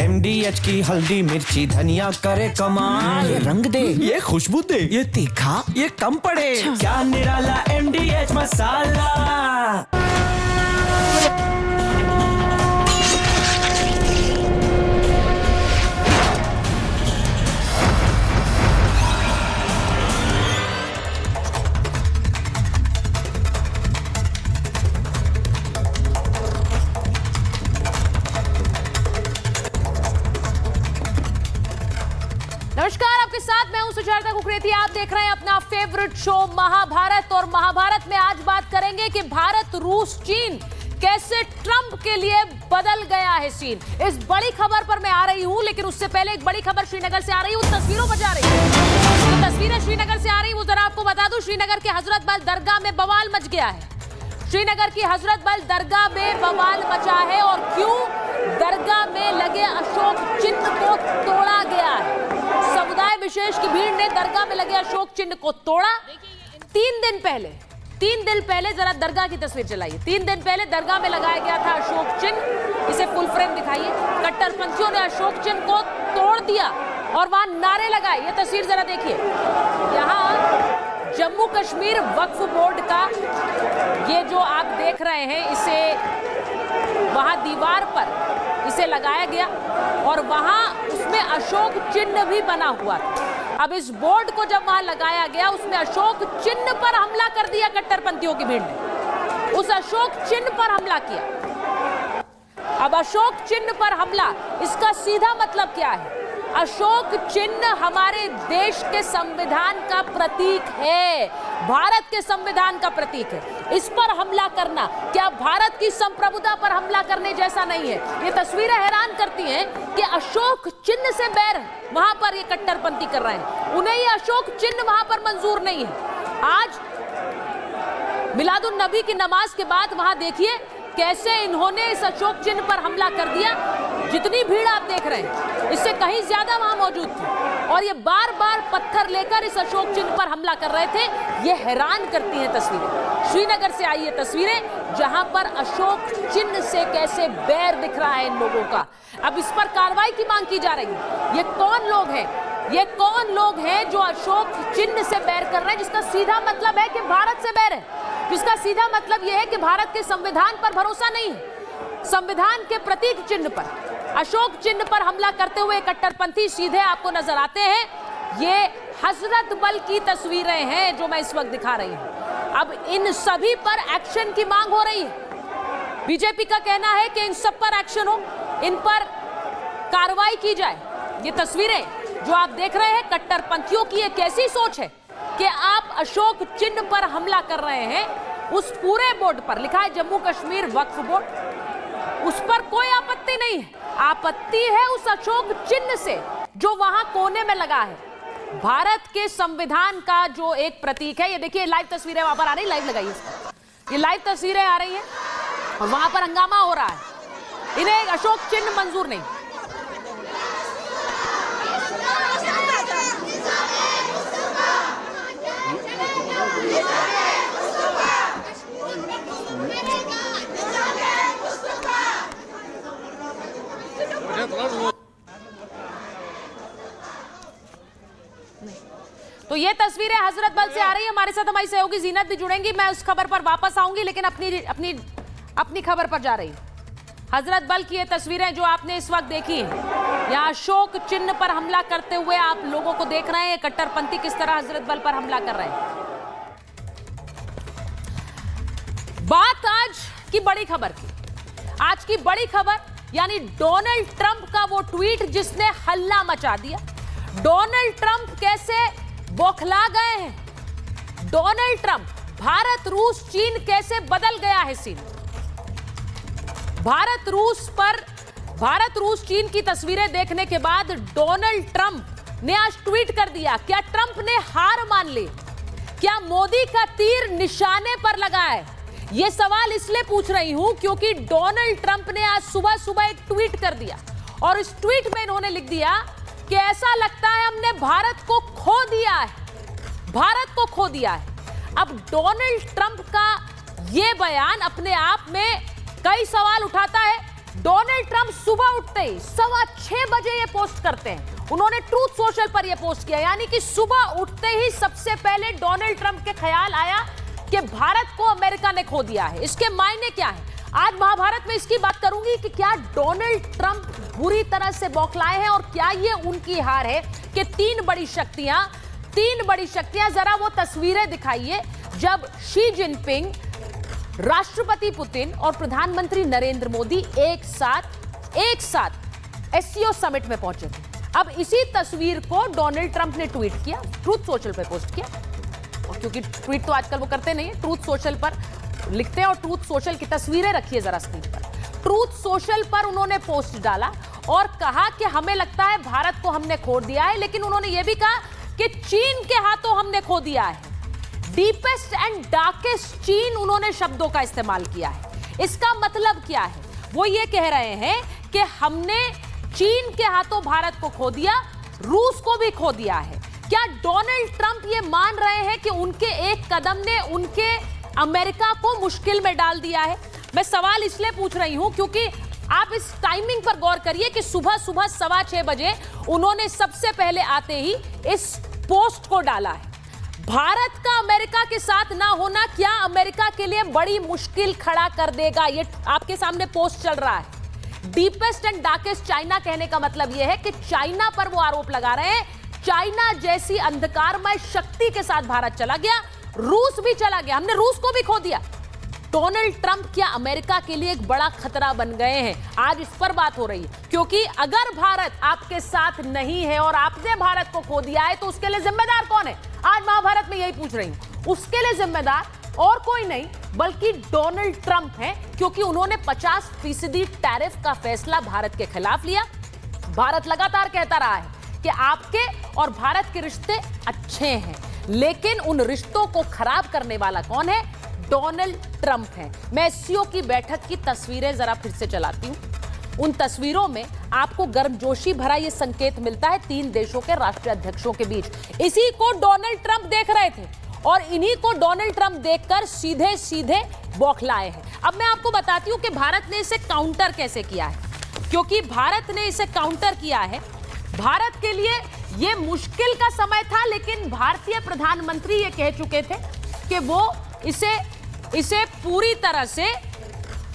MDH की हल्दी मिर्ची धनिया करे कमाल। ये रंग दे, ये खुशबू दे, ये तीखा, ये कम पड़े। क्या निराला MDH मसाला। नमस्कार, आपके साथ मैं हूं सुजाता कुकरेती। आप देख रहे हैं अपना फेवरेट शो महाभारत। और महाभारत में आज बात करेंगे कि भारत, रूस, चीन कैसे ट्रंप के लिए बदल गया है सीन। इस बड़ी खबर पर मैं आ रही हूं, लेकिन उससे पहले एक बड़ी खबर श्रीनगर से आ रही है। उस तस्वीरों पर जा रही है, जो तस्वीरें श्रीनगर से आ रही है वो जरा आपको बता दूं। श्रीनगर के हजरत बल दरगाह में बवाल मच गया है। श्रीनगर की हजरत बल दरगाह में बवाल मचा है। और क्यों? दरगाह में लगे अशोक चिन्ह को तोड़ा गया है। समुदाय विशेष की भीड़ ने दरगाह में लगे अशोक चिन्ह को तोड़ा। 3 दिन पहले जरा दरगाह की तस्वीर चलाइए। 3 दिन पहले दरगाह में लगाया गया था अशोक चिन्ह। इसे फुल फ्रेम दिखाइए। कट्टरपंथियों ने अशोक चिन्ह को तोड़ दिया और वहां नारे लगाए। ये तस्वीर जरा देखिए। यहाँ जम्मू कश्मीर वक्फ बोर्ड का ये जो आप देख रहे हैं, इसे वहां दीवार पर इसे लगाया गया और वहां उसमें अशोक चिन्ह भी बना हुआ था। अब इस बोर्ड को जब वहां लगाया गया, उसमें अशोक चिन्ह पर हमला कर दिया कट्टरपंथियों की भीड़ ने। उस अशोक चिन्ह पर हमला किया। अब अशोक चिन्ह पर हमला, इसका सीधा मतलब क्या है? अशोक चिन्ह हमारे देश के संविधान का प्रतीक है, भारत के संविधान का प्रतीक है। इस पर हमला करना क्या भारत की संप्रभुता पर हमला करने जैसा नहीं है? ये तस्वीरें हैरान करती हैं कि अशोक चिन्ह से बैर वहां पर ये कट्टरपंथी कर रहे हैं। उन्हें ये अशोक चिन्ह वहां पर मंजूर नहीं है। आज मिलादुन नबी की नमाज के बाद वहां देखिए कैसे इन्होंने इस अशोक चिन्ह पर हमला कर दिया। जितनी भीड़ आप देख रहे हैं, इससे कहीं ज्यादा वहां मौजूद थी और ये बार बार पत्थर लेकर इस अशोक चिन्ह पर हमला कर रहे थे। ये हैरान करती हैं तस्वीरें। श्रीनगर से आई ये तस्वीरें, जहां पर अशोक चिन्ह से कैसे बैर दिख रहा है इन लोगों का। अब इस पर कार्रवाई की मांग की जा रही है। ये कौन लोग हैं? ये कौन लोग हैं जो अशोक चिन्ह से बैर कर रहे हैं, जिसका सीधा मतलब है कि भारत से बैर है, जिसका सीधा मतलब यह है कि भारत के संविधान पर भरोसा नहीं है। संविधान के प्रतीक चिन्ह पर, अशोक चिन्ह पर हमला करते हुए कट्टरपंथी सीधे आपको नजर आते हैं। ये हजरत बल की तस्वीरें हैं जो मैं इस वक्त दिखा रही हूं। अब इन सभी पर एक्शन की मांग हो रही है। बीजेपी का कहना है कि इन सब पर एक्शन हो, इन पर कार्रवाई की जाए। ये तस्वीरें जो आप देख रहे हैं, कट्टरपंथियों की एक ऐसी सोच है कि आप अशोक चिन्ह पर हमला कर रहे हैं। उस पूरे बोर्ड पर लिखा है जम्मू कश्मीर वक्फ बोर्ड, उस पर कोई आपत्ति नहीं है। आपत्ति है उस अशोक चिन्ह से जो वहां कोने में लगा है। भारत के संविधान का जो एक प्रतीक है। ये देखिए लाइव तस्वीरें वहां पर आ रही, लाइव लगाइए। ये लाइव तस्वीरें आ रही हैं और वहां पर हंगामा हो रहा है। इन्हें अशोक चिन्ह मंजूर नहीं। तो ये तस्वीरें हजरत बल से आ रही है। हमारे साथ हमारी सहयोगी जीनत भी जुड़ेंगी। मैं उस खबर पर वापस आऊंगी, लेकिन अपनी खबर पर जा रही हूं। हजरत बल की ये तस्वीरें जो आपने इस वक्त देखी हैं, यहाँ अशोक चिन्ह पर हमला करते हुए आप लोगों को देख रहे हैं। कट्टरपंथी किस तरह हजरत बल पर हमला कर रहे हैं। बात आज की बड़ी खबर की। आज की बड़ी खबर यानी डोनाल्ड ट्रंप का वो ट्वीट जिसने हल्ला मचा दिया। डोनाल्ड ट्रंप कैसे बौखला गए हैं। डोनाल्ड ट्रंप, भारत, रूस, चीन कैसे बदल गया है सीन। भारत रूस चीन की तस्वीरें देखने के बाद डोनाल्ड ट्रंप ने आज ट्वीट कर दिया। क्या ट्रंप ने हार मान ली? क्या मोदी का तीर निशाने पर लगा है? यह सवाल इसलिए पूछ रही हूं क्योंकि डोनाल्ड ट्रंप ने आज सुबह सुबह एक ट्वीट कर दिया और इस ट्वीट में इन्होंने लिख दिया कि ऐसा लगता है हमने भारत को खो दिया है, भारत को खो दिया है। अब डोनाल्ड ट्रंप का यह बयान अपने आप में कई सवाल उठाता है डोनाल्ड ट्रंप सुबह उठते ही 6:15 बजे ये पोस्ट करते हैं। उन्होंने ट्रूथ सोशल पर ये पोस्ट किया, यानी कि सुबह उठते ही सबसे पहले डोनाल्ड ट्रंप के ख्याल आया कि भारत को अमेरिका ने खो दिया है। इसके मायने क्या है? आज महाभारत में इसकी बात करूंगी कि क्या डोनाल्ड ट्रंप बुरी तरह से बौखलाए हैं और क्या ये उनकी हार है कि तीन बड़ी शक्तियां, जरा वो तस्वीरें दिखाइए जब शी जिनपिंग, राष्ट्रपति पुतिन और प्रधानमंत्री नरेंद्र मोदी एक साथ एससीओ समिट में पहुंचे थे। अब इसी तस्वीर को डोनाल्ड ट्रंप ने ट्वीट किया, ट्रूथ सोशल पे पोस्ट किया, और क्योंकि ट्वीट तो आजकल वो करते नहीं है, ट्रूथ सोशल पर लिखते हैं और ट्रूथ सोशल की तस्वीरें रखिए जरा स्क्रीन पर। ट्रूथ सोशल पर उन्होंने पोस्ट डाला और कहा कि हमें लगता है भारत को हमने खो दिया है, लेकिन उन्होंने यह भी कहा कि चीन के हाथों हमने खो दिया है। डीपेस्ट एंड डार्केस्ट चीन, उन्होंने शब्दों का इस्तेमाल किया है। इसका मतलब क्या है? वो ये कह रहे हैं कि हमने चीन के हाथों भारत को खो दिया, रूस को भी खो दिया है। क्या डोनाल्ड ट्रंप ये मान रहे हैं कि उनके एक कदम ने उनके अमेरिका को मुश्किल में डाल दिया है? मैं सवाल इसलिए पूछ रही हूं क्योंकि आप इस टाइमिंग पर गौर करिए कि सुबह 6:15 बजे उन्होंने सबसे पहले आते ही इस पोस्ट को डाला है। भारत का अमेरिका के साथ ना होना क्या अमेरिका के लिए बड़ी मुश्किल खड़ा कर देगा? ये आपके सामने पोस्ट चल रहा है। डीपेस्ट एंड डार्केस्ट चाइना कहने का मतलब यह है कि चाइना पर वो आरोप लगा रहे हैं, चाइना जैसी अंधकारमय शक्ति के साथ भारत चला गया, रूस भी चला गया, हमने रूस को भी खो दिया। डोनाल्ड ट्रंप क्या अमेरिका के लिए एक बड़ा खतरा बन गए हैं? आज इस पर बात हो रही है, क्योंकि अगर भारत आपके साथ नहीं है और आपने भारत को खो दिया है तो उसके लिए जिम्मेदार कौन है? आज महाभारत में यही पूछ रही हूं। उसके लिए जिम्मेदार और कोई नहीं बल्कि डोनाल्ड ट्रंप हैं, क्योंकि उन्होंने 50% टैरिफ का फैसला भारत के खिलाफ लिया। भारत लगातार कहता रहा है कि आपके और भारत के रिश्ते अच्छे हैं, लेकिन उन रिश्तों को खराब करने वाला कौन है? डोनाल्ड ट्रंप है। मैं एससीओ की बैठक की तस्वीरें जरा फिर से चलाती हूं। उन तस्वीरों में आपको गर्मजोशी भरा ये संकेत मिलता है तीन देशों के राष्ट्रीय अध्यक्षों के बीच। इसी को डोनाल्ड ट्रंप देख रहे थे और इन्हीं को डोनाल्ड ट्रंप देखकर सीधे सीधे बौखलाए हैं। अब मैं आपको बताती हूं कि भारत ने इसे काउंटर कैसे किया है, क्योंकि भारत ने इसे काउंटर किया है। भारत के लिए यह मुश्किल का समय था, लेकिन भारतीय प्रधानमंत्री ये कह चुके थे कि वो इसे पूरी तरह से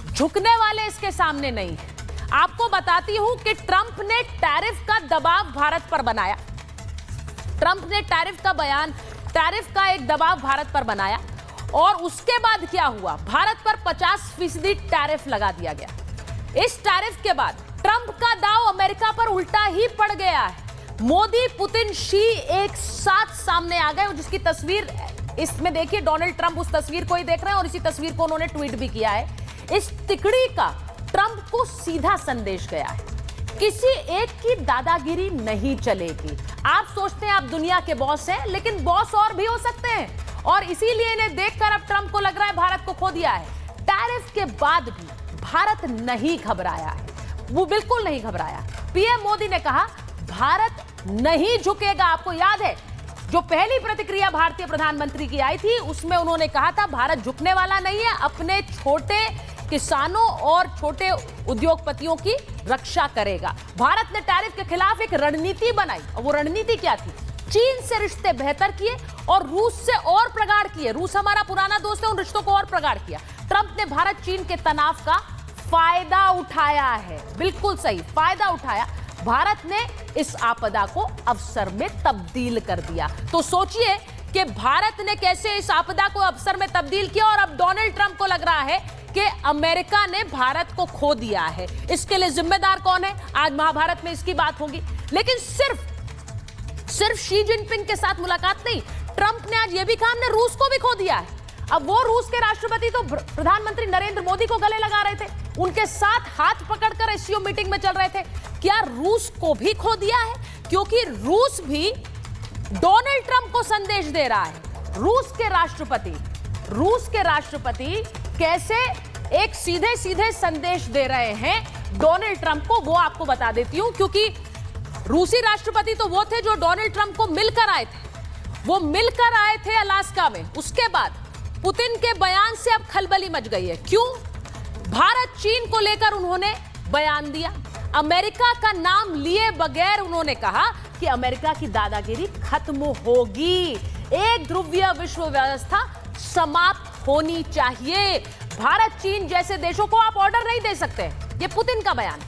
झुकने वाले इसके सामने नहीं है। आपको बताती हूं कि ट्रंप ने टैरिफ का दबाव भारत पर बनाया। ट्रंप ने टैरिफ का एक दबाव भारत पर बनाया और उसके बाद क्या हुआ? भारत पर 50% टैरिफ लगा दिया गया। इस टैरिफ के बाद ट्रंप का दांव अमेरिका पर उल्टा ही पड़ गया है। मोदी, पुतिन, शी एक साथ सामने आ गए, जिसकी तस्वीर इसमें देखिए। डोनाल्ड ट्रंप उस तस्वीर को ही देख रहे हैं और इसी तस्वीर को उन्होंने ट्वीट भी किया है। इस तिकड़ी का ट्रंप को सीधा संदेश गया है, किसी एक की दादागिरी नहीं चलेगी। आप सोचते हैं आप दुनिया के बॉस हैं, लेकिन बॉस और भी हो सकते हैं, और इसीलिए इन्हें देखकर अब ट्रंप को लग रहा है भारत को खो दिया है। टैरिफ के बाद भी भारत नहीं घबराया है, वो बिल्कुल नहीं घबराया। पीएम मोदी ने कहा भारत नहीं झुकेगा। आपको याद है जो पहली प्रतिक्रिया भारतीय प्रधानमंत्री की आई थी, उसमें उन्होंने कहा था भारत झुकने वाला नहीं है, अपने छोटे किसानों और छोटे उद्योगपतियों की रक्षा करेगा। भारत ने टैरिफ के खिलाफ एक रणनीति बनाई, और वो रणनीति क्या थी? चीन से रिश्ते बेहतर किए और रूस से और प्रगाढ़ किए। रूस हमारा पुराना दोस्त है, उन रिश्तों को और प्रगाढ़ किया। ट्रंप ने भारत चीन के तनाव का फायदा उठाया है, बिल्कुल सही, फायदा उठाया। भारत ने इस आपदा को अवसर में तब्दील कर दिया। तो सोचिए कि भारत ने कैसे इस आपदा को अवसर में तब्दील किया, और अब डोनाल्ड ट्रंप को लग रहा है कि अमेरिका ने भारत को खो दिया है। इसके लिए जिम्मेदार कौन है? आज महाभारत में इसकी बात होगी। लेकिन सिर्फ शी जिनपिंग के साथ मुलाकात नहीं, ट्रंप ने आज यह भी कहा हमने रूस को भी खो दिया है। अब वो रूस के राष्ट्रपति तो प्रधानमंत्री नरेंद्र मोदी को गले लगा रहे थे, उनके साथ हाथ पकड़कर एससीओ मीटिंग में चल रहे थे। क्या रूस को भी खो दिया है? क्योंकि रूस भी डोनाल्ड ट्रंप को संदेश दे रहा है। रूस के राष्ट्रपति कैसे एक सीधे सीधे संदेश दे रहे हैं डोनाल्ड ट्रंप को, वो आपको बता देती हूं। क्योंकि रूसी राष्ट्रपति तो वो थे जो डोनाल्ड ट्रंप को मिलकर आए थे, वो मिलकर आए थे अलास्का में। उसके बाद पुतिन के बयान से अब खलबली मच गई है। क्यों? भारत चीन को लेकर उन्होंने बयान दिया। अमेरिका का नाम लिए बगैर उन्होंने कहा कि अमेरिका की दादागिरी खत्म होगी, एक ध्रुवीय विश्व व्यवस्था समाप्त होनी चाहिए। भारत चीन जैसे देशों को आप ऑर्डर नहीं दे सकते, ये पुतिन का बयान।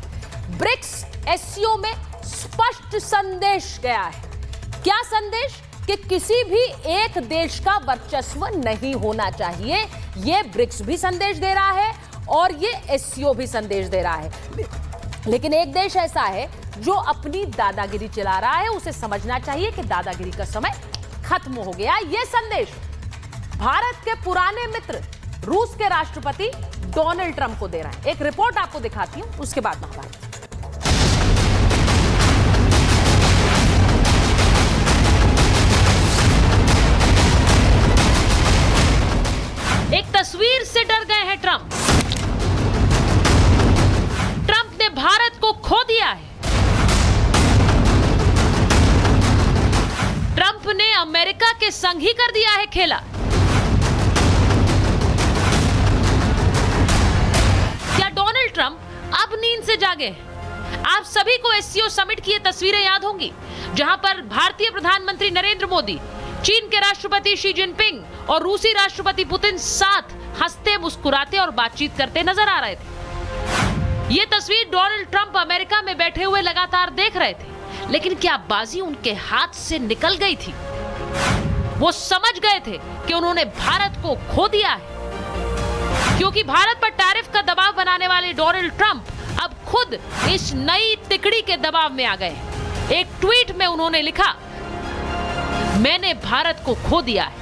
ब्रिक्स एससीओ में स्पष्ट संदेश गया है। क्या संदेश? कि किसी भी एक देश का वर्चस्व नहीं होना चाहिए। ये ब्रिक्स भी संदेश दे रहा है और ये एससीओ भी संदेश दे रहा है। लेकिन एक देश ऐसा है जो अपनी दादागिरी चला रहा है, उसे समझना चाहिए कि दादागिरी का समय खत्म हो गया। ये संदेश भारत के पुराने मित्र रूस के राष्ट्रपति डोनाल्ड ट्रंप को दे रहा है। एक रिपोर्ट आपको दिखाती हूं, उसके बाद महाभारत। एक तस्वीर से डर गए हैं ट्रंप। ट्रंप ने भारत को खो दिया है। ट्रंप ने अमेरिका के संग ही कर दिया है खेला। क्या डोनाल्ड ट्रंप अब नींद से जागे हैं? आप सभी को एससीओ समिट की ये तस्वीरें याद होंगी, जहां पर भारतीय प्रधानमंत्री नरेंद्र मोदी, चीन के राष्ट्रपति शी जिनपिंग और रूसी राष्ट्रपति पुतिन साथ हंसते मुस्कुराते और बातचीत करते नजर आ रहे थे। ये तस्वीर डोनाल्ड ट्रंप अमेरिका में बैठे हुए लगातार देख रहे थे, लेकिन क्या बाजी उनके हाथ से निकल गई थी? वो समझ गए थे कि उन्होंने भारत को खो दिया है, क्योंकि भारत पर टैरिफ का दबाव बनाने वाले डोनाल्ड ट्रंप अब खुद इस नई तिकड़ी के दबाव में आ गए। एक ट्वीट में उन्होंने लिखा, मैंने भारत को खो दिया है।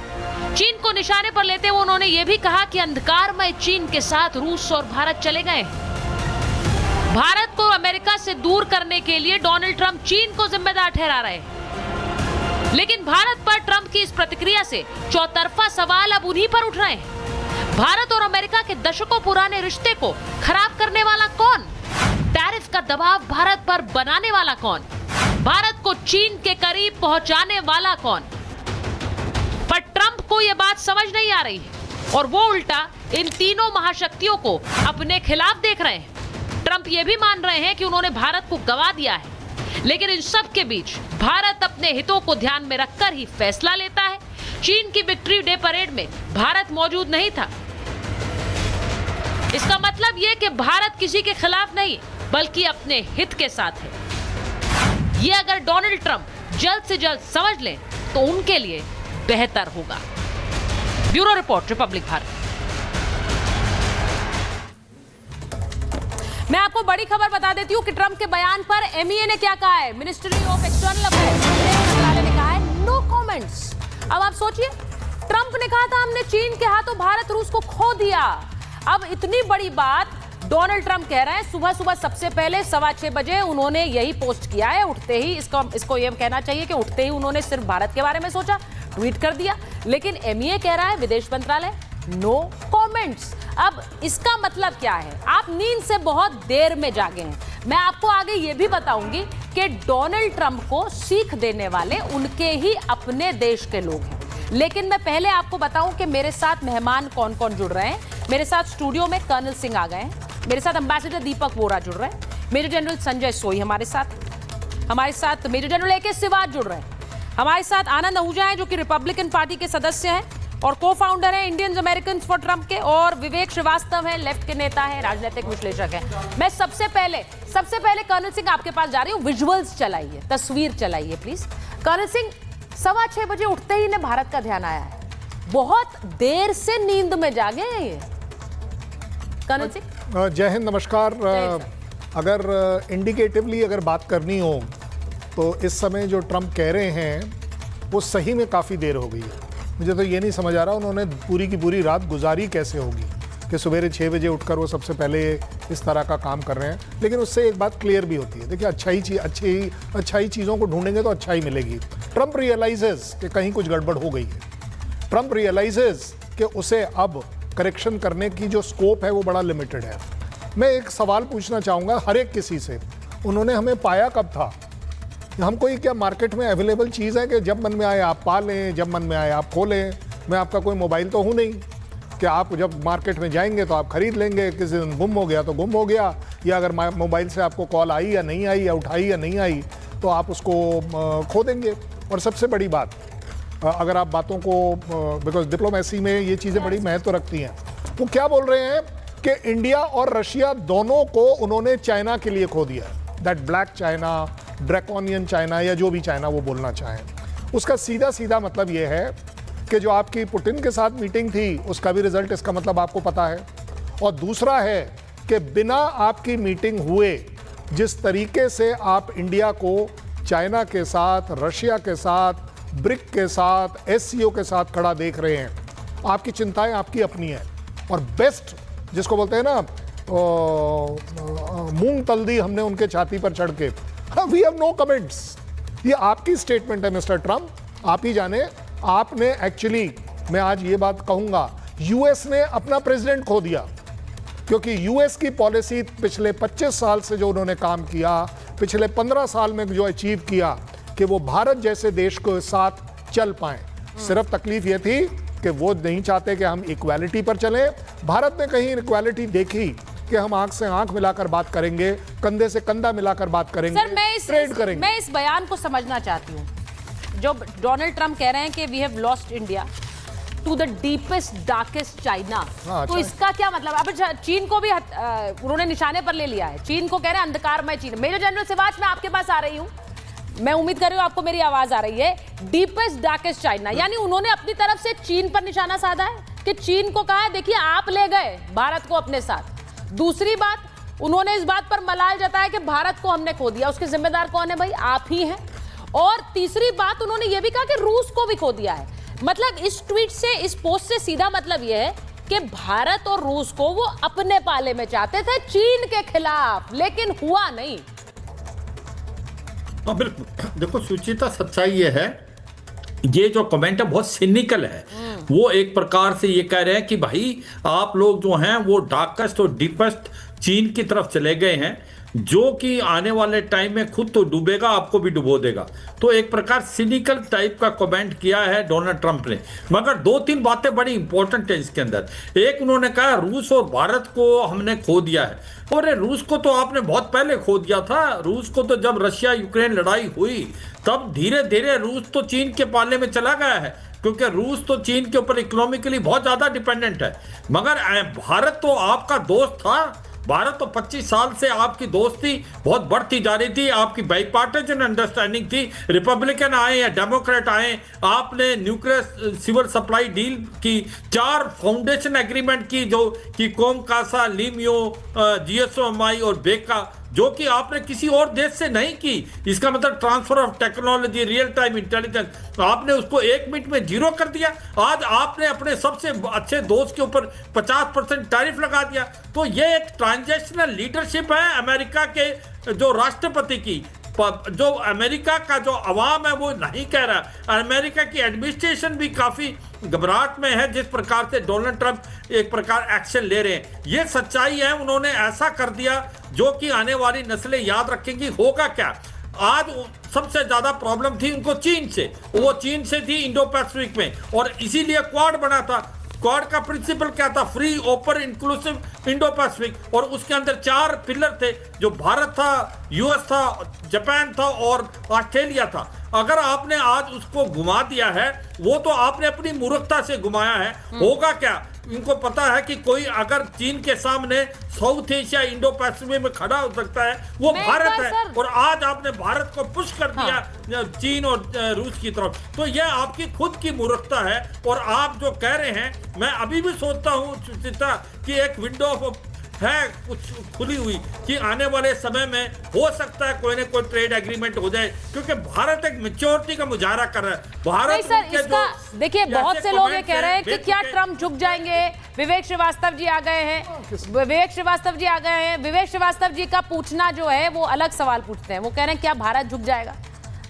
चीन को निशाने पर लेते हुए उन्होंने यह भी कहा कि अंधकारमय चीन के साथ रूस और भारत चले गए। भारत को अमेरिका से दूर करने के लिए डोनाल्ड ट्रंप चीन को जिम्मेदार ठहरा रहे हैं। लेकिन भारत पर ट्रंप की इस प्रतिक्रिया से चौतरफा सवाल अब उन्हीं पर उठ रहे हैं। भारत और अमेरिका के दशकों पुराने रिश्ते को खराब करने वाला कौन? टैरिफ का दबाव भारत पर बनाने वाला कौन? भारत को चीन के करीब पहुंचाने वाला कौन? पर ट्रंप को यह बात समझ नहीं आ रही है और वो उल्टा इन तीनों महाशक्तियों को अपने खिलाफ देख रहे हैं। ट्रंप ये भी मान रहे हैं कि उन्होंने भारत को गवा दिया है, लेकिन इन सब के बीच भारत अपने हितों को ध्यान में रखकर ही फैसला लेता है। चीन की विक्ट्री डे परेड में भारत मौजूद नहीं था। इसका मतलब यह कि भारत किसी के खिलाफ नहीं, बल्कि अपने हित के साथ है। ये अगर डोनाल्ड ट्रंप जल्द से जल्द समझ लें तो उनके लिए बेहतर होगा। Bureau report, Republic Bharat. मैं आपको बड़ी खबर बता देती हूं कि ट्रंप के बयान पर एमईए ने क्या कहा है। मिनिस्ट्री ऑफ एक्सटर्नल अफेयर्स ने कहा है नो कमेंट्स। अब आप सोचिए, ट्रंप ने कहा था हमने चीन के हाथों भारत रूस को खो दिया। अब इतनी बड़ी बात डोनाल्ड ट्रंप कह रहे हैं। सुबह सुबह सबसे पहले 6:15 बजे उन्होंने यही पोस्ट किया है। उठते ही इसको यह कहना चाहिए कि उठते ही उन्होंने सिर्फ भारत के बारे में सोचा, ट्वीट कर दिया। लेकिन एमईए कह रहा है, विदेश मंत्रालय, नो कमेंट्स। अब इसका मतलब क्या है? आप नींद से बहुत देर में जागे हैं। मैं आपको आगे ये भी बताऊंगी कि डोनाल्ड ट्रंप को सीख देने वाले उनके ही अपने देश के लोग हैं। लेकिन मैं पहले आपको बताऊं कि मेरे साथ मेहमान कौन कौन जुड़ रहे हैं। मेरे साथ स्टूडियो में कर्नल सिंह आ गए हैं, मेरे साथ एम्बेसडर दीपक वोरा जुड़ रहे हैं, मेजर जनरल संजय सोई हमारे साथ मेजर जनरल AK सिवाज जुड़ रहे हैं, हमारे साथ आनंद आहूजा हैं जो कि रिपब्लिकन पार्टी के सदस्य हैं और को फाउंडर हैं इंडियंस अमेरिकन फॉर ट्रंप के, और विवेक श्रीवास्तव हैं, लेफ्ट के नेता हैं, राजनीतिक विश्लेषक हैं। मैं सबसे पहले कर्नल सिंह आपके पास जा रही हूँ। विजुअल्स चलाइए, तस्वीर चलाइए प्लीज। कर्नल सिंह, 6:15 बजे उठते ही इन्हें भारत का ध्यान आया है। बहुत देर से नींद में जागे हैं ये। कर्नल सिंह, जय हिंद, नमस्कार। अगर इंडिकेटिवली अगर बात करनी हो तो इस समय जो ट्रंप कह रहे हैं वो सही में काफ़ी देर हो गई है। मुझे तो ये नहीं समझ आ रहा उन्होंने पूरी की पूरी रात गुजारी कैसे होगी कि सवेरे 6 बजे उठकर वो सबसे पहले इस तरह का काम कर रहे हैं। लेकिन उससे एक बात क्लियर भी होती है, देखिए अच्छाई चीज़ों को ढूंढेंगे तो अच्छाई मिलेगी। ट्रंप रियलाइजेस कि कहीं कुछ गड़बड़ हो गई है। ट्रंप रियलाइजेस कि उसे अब करेक्शन करने की जो स्कोप है वो बड़ा लिमिटेड है। मैं एक सवाल पूछना चाहूँगा हर एक किसी से, उन्होंने हमें पाया कब था? हम कोई क्या मार्केट में अवेलेबल चीज़ है कि जब मन में आए आप पा लें, जब मन में आए आप खो लें? मैं आपका कोई मोबाइल तो हूँ नहीं कि आप जब मार्केट में जाएंगे तो आप खरीद लेंगे, किसी दिन गुम हो गया तो गुम हो गया, या अगर मोबाइल से आपको कॉल आई या नहीं आई, या उठाई या नहीं आई, तो आप उसको खो देंगे। और सबसे बड़ी बात, अगर आप बातों को, बिकॉज डिप्लोमेसी में ये चीज़ें बड़ी महत्व रखती हैं, वो क्या बोल रहे हैं कि इंडिया और रशिया दोनों को उन्होंने चाइना के लिए खो दिया, that black China, draconian China, या जो भी चाइना वो बोलना चाहें। उसका सीधा सीधा मतलब ये है कि जो आपकी पुतिन के साथ मीटिंग थी उसका भी रिजल्ट इसका मतलब आपको पता है। और दूसरा है कि बिना आपकी मीटिंग हुए जिस तरीके से आप इंडिया को चाइना के साथ, रशिया के साथ, ब्रिक के साथ, एससीओ के साथ खड़ा देख रहे हैं, आपकी चिंताएं आपकी अपनी हैं। और बेस्ट जिसको बोलते हैं ना, मूंग तल दी हमने उनके छाती पर चढ़ के, वी हैव नो कमेंट्स। ये आपकी स्टेटमेंट है मिस्टर ट्रंप, आप ही जाने। आपने एक्चुअली, मैं आज ये बात कहूंगा, यूएस ने अपना प्रेसिडेंट खो दिया, क्योंकि यूएस की पॉलिसी पिछले 25 साल से जो उन्होंने काम किया, पिछले 15 साल में जो अचीव किया कि वो भारत जैसे देश के साथ चल पाए, सिर्फ तकलीफ ये थी कि वो नहीं चाहते कि हम इक्वालिटी पर चलें। भारत ने कहीं इक्वालिटी देखी कि हम आंख से आंख मिलाकर बात करेंगे, कंधे से कंधा मिलाकर बात करेंगे, ट्रेड करेंगे। मैं इस बयान को समझना चाहती हूँ जो डोनाल्ड ट्रंप कह रहे हैं कि we have lost India to the deepest darkest China. तो इसका क्या मतलब? अब चीन को भी उन्होंने निशाने पर ले लिया है। चीन को कह रहे हैं अंधकारमय चीन। मेजर जनरल सिवाच, मैं आपके पास आ रही हूँ, मैं उम्मीद कर रही हूँ आपको मेरी आवाज आ रही है। डीपेस्ट डार्केस्ट चाइना, यानी उन्होंने अपनी तरफ से चीन पर निशाना साधा है कि चीन को कहा है देखिए आप ले गए भारत को अपने साथ। दूसरी बात, उन्होंने इस बात पर मलाल जताया कि भारत को हमने खो दिया, उसके जिम्मेदार कौन है भाई? आप ही हैं। और तीसरी बात, उन्होंने यह भी कहा कि रूस को भी खो दिया है। मतलब इस ट्वीट से, इस पोस्ट से सीधा मतलब यह है कि भारत और रूस को वो अपने पाले में चाहते थे चीन के खिलाफ, लेकिन हुआ नहीं। हाँ बिल्कुल, देखो सुचिता, सच्चाई ये है, ये जो कमेंट है बहुत सिनिकल है। वो एक प्रकार से ये कह रहे हैं कि भाई आप लोग जो हैं वो डार्केस्ट और डीपेस्ट चीन की तरफ चले गए हैं, जो कि आने वाले टाइम में खुद तो डूबेगा, आपको भी डुबो देगा। तो एक प्रकार सिनिकल टाइप का कमेंट किया है डोनाल्ड ट्रंप ने। मगर 2-3 बातें बड़ी इंपॉर्टेंट है इसके अंदर। एक, उन्होंने कहा रूस और भारत को हमने खो दिया है। और रूस को तो आपने बहुत पहले खो दिया था। रूस को तो जब रशिया यूक्रेन लड़ाई हुई तब धीरे धीरे रूस तो चीन के पाले में चला गया है, क्योंकि रूस तो चीन के ऊपर इकोनॉमिकली बहुत ज्यादा डिपेंडेंट है। मगर भारत तो आपका दोस्त था। भारत तो 25 साल से आपकी दोस्ती बहुत बढ़ती जा रही थी, आपकी बाइपार्टिजन अंडरस्टैंडिंग थी। रिपब्लिकन आए या डेमोक्रेट आए, आपने न्यूक्लियर सिविल सप्लाई डील की, 4 फाउंडेशन एग्रीमेंट की, जो कि कोम कासा, लिमियो, GSOMI और बेका, जो कि आपने किसी और देश से नहीं की। इसका मतलब transfer of technology, real time intelligence, आपने उसको 1 मिनट में 0 कर दिया। आज आपने अपने सबसे अच्छे दोस्त के ऊपर 50% टैरिफ लगा दिया। तो ये एक ट्रांजैक्शनल लीडरशिप है अमेरिका के जो राष्ट्रपति की। जो अमेरिका का जो अवाम है वो नहीं कह रहा। अमेरिका की एडमिनिस्ट्रेशन भी काफी घबराहट में है जिस प्रकार से डोनाल्ड ट्रंप एक प्रकार एक्शन ले रहे हैं। ये सच्चाई है, उन्होंने ऐसा कर दिया जो कि आने वाली नस्लें याद रखेंगी। होगा क्या? आज सबसे ज्यादा प्रॉब्लम थी उनको चीन से, वो चीन से थी इंडो पैसिफिक में, और इसीलिए क्वाड बना था। क्वाड का प्रिंसिपल क्या था? Free, open, inclusive Indo Pacific. और उसके अंदर 4 पिलर थे, जो भारत था, यूएस था, जापान था और ऑस्ट्रेलिया था। अगर आपने आज उसको घुमा दिया है, वो तो आपने अपनी मूर्खता से घुमाया है। होगा क्या? इनको पता है कि कोई अगर चीन के सामने साउथ एशिया, इंडो पैसिफिक में खड़ा हो सकता है, वो भारत है। और आज आपने भारत को पुश कर दिया चीन और रूस की तरफ। तो यह आपकी खुद की मूर्खता है। और आप जो कह रहे हैं, मैं अभी भी सोचता हूँ कि एक विंडो ऑफ है कुछ खुली हुई कि आने वाले समय में हो सकता है कोई ना कोई ट्रेड एग्रीमेंट हो जाए, क्योंकि भारत एक मैच्योरिटी का मुजाहरा कर रहा है। भारत सर, इसका देखिए, बहुत से लोग ये कह रहे हैं कि क्या ट्रंप झुक जाएंगे। विवेक श्रीवास्तव जी आ गए हैं। विवेक श्रीवास्तव जी का पूछना जो है वो अलग सवाल पूछते हैं। वो कह रहे हैं क्या भारत झुक जाएगा?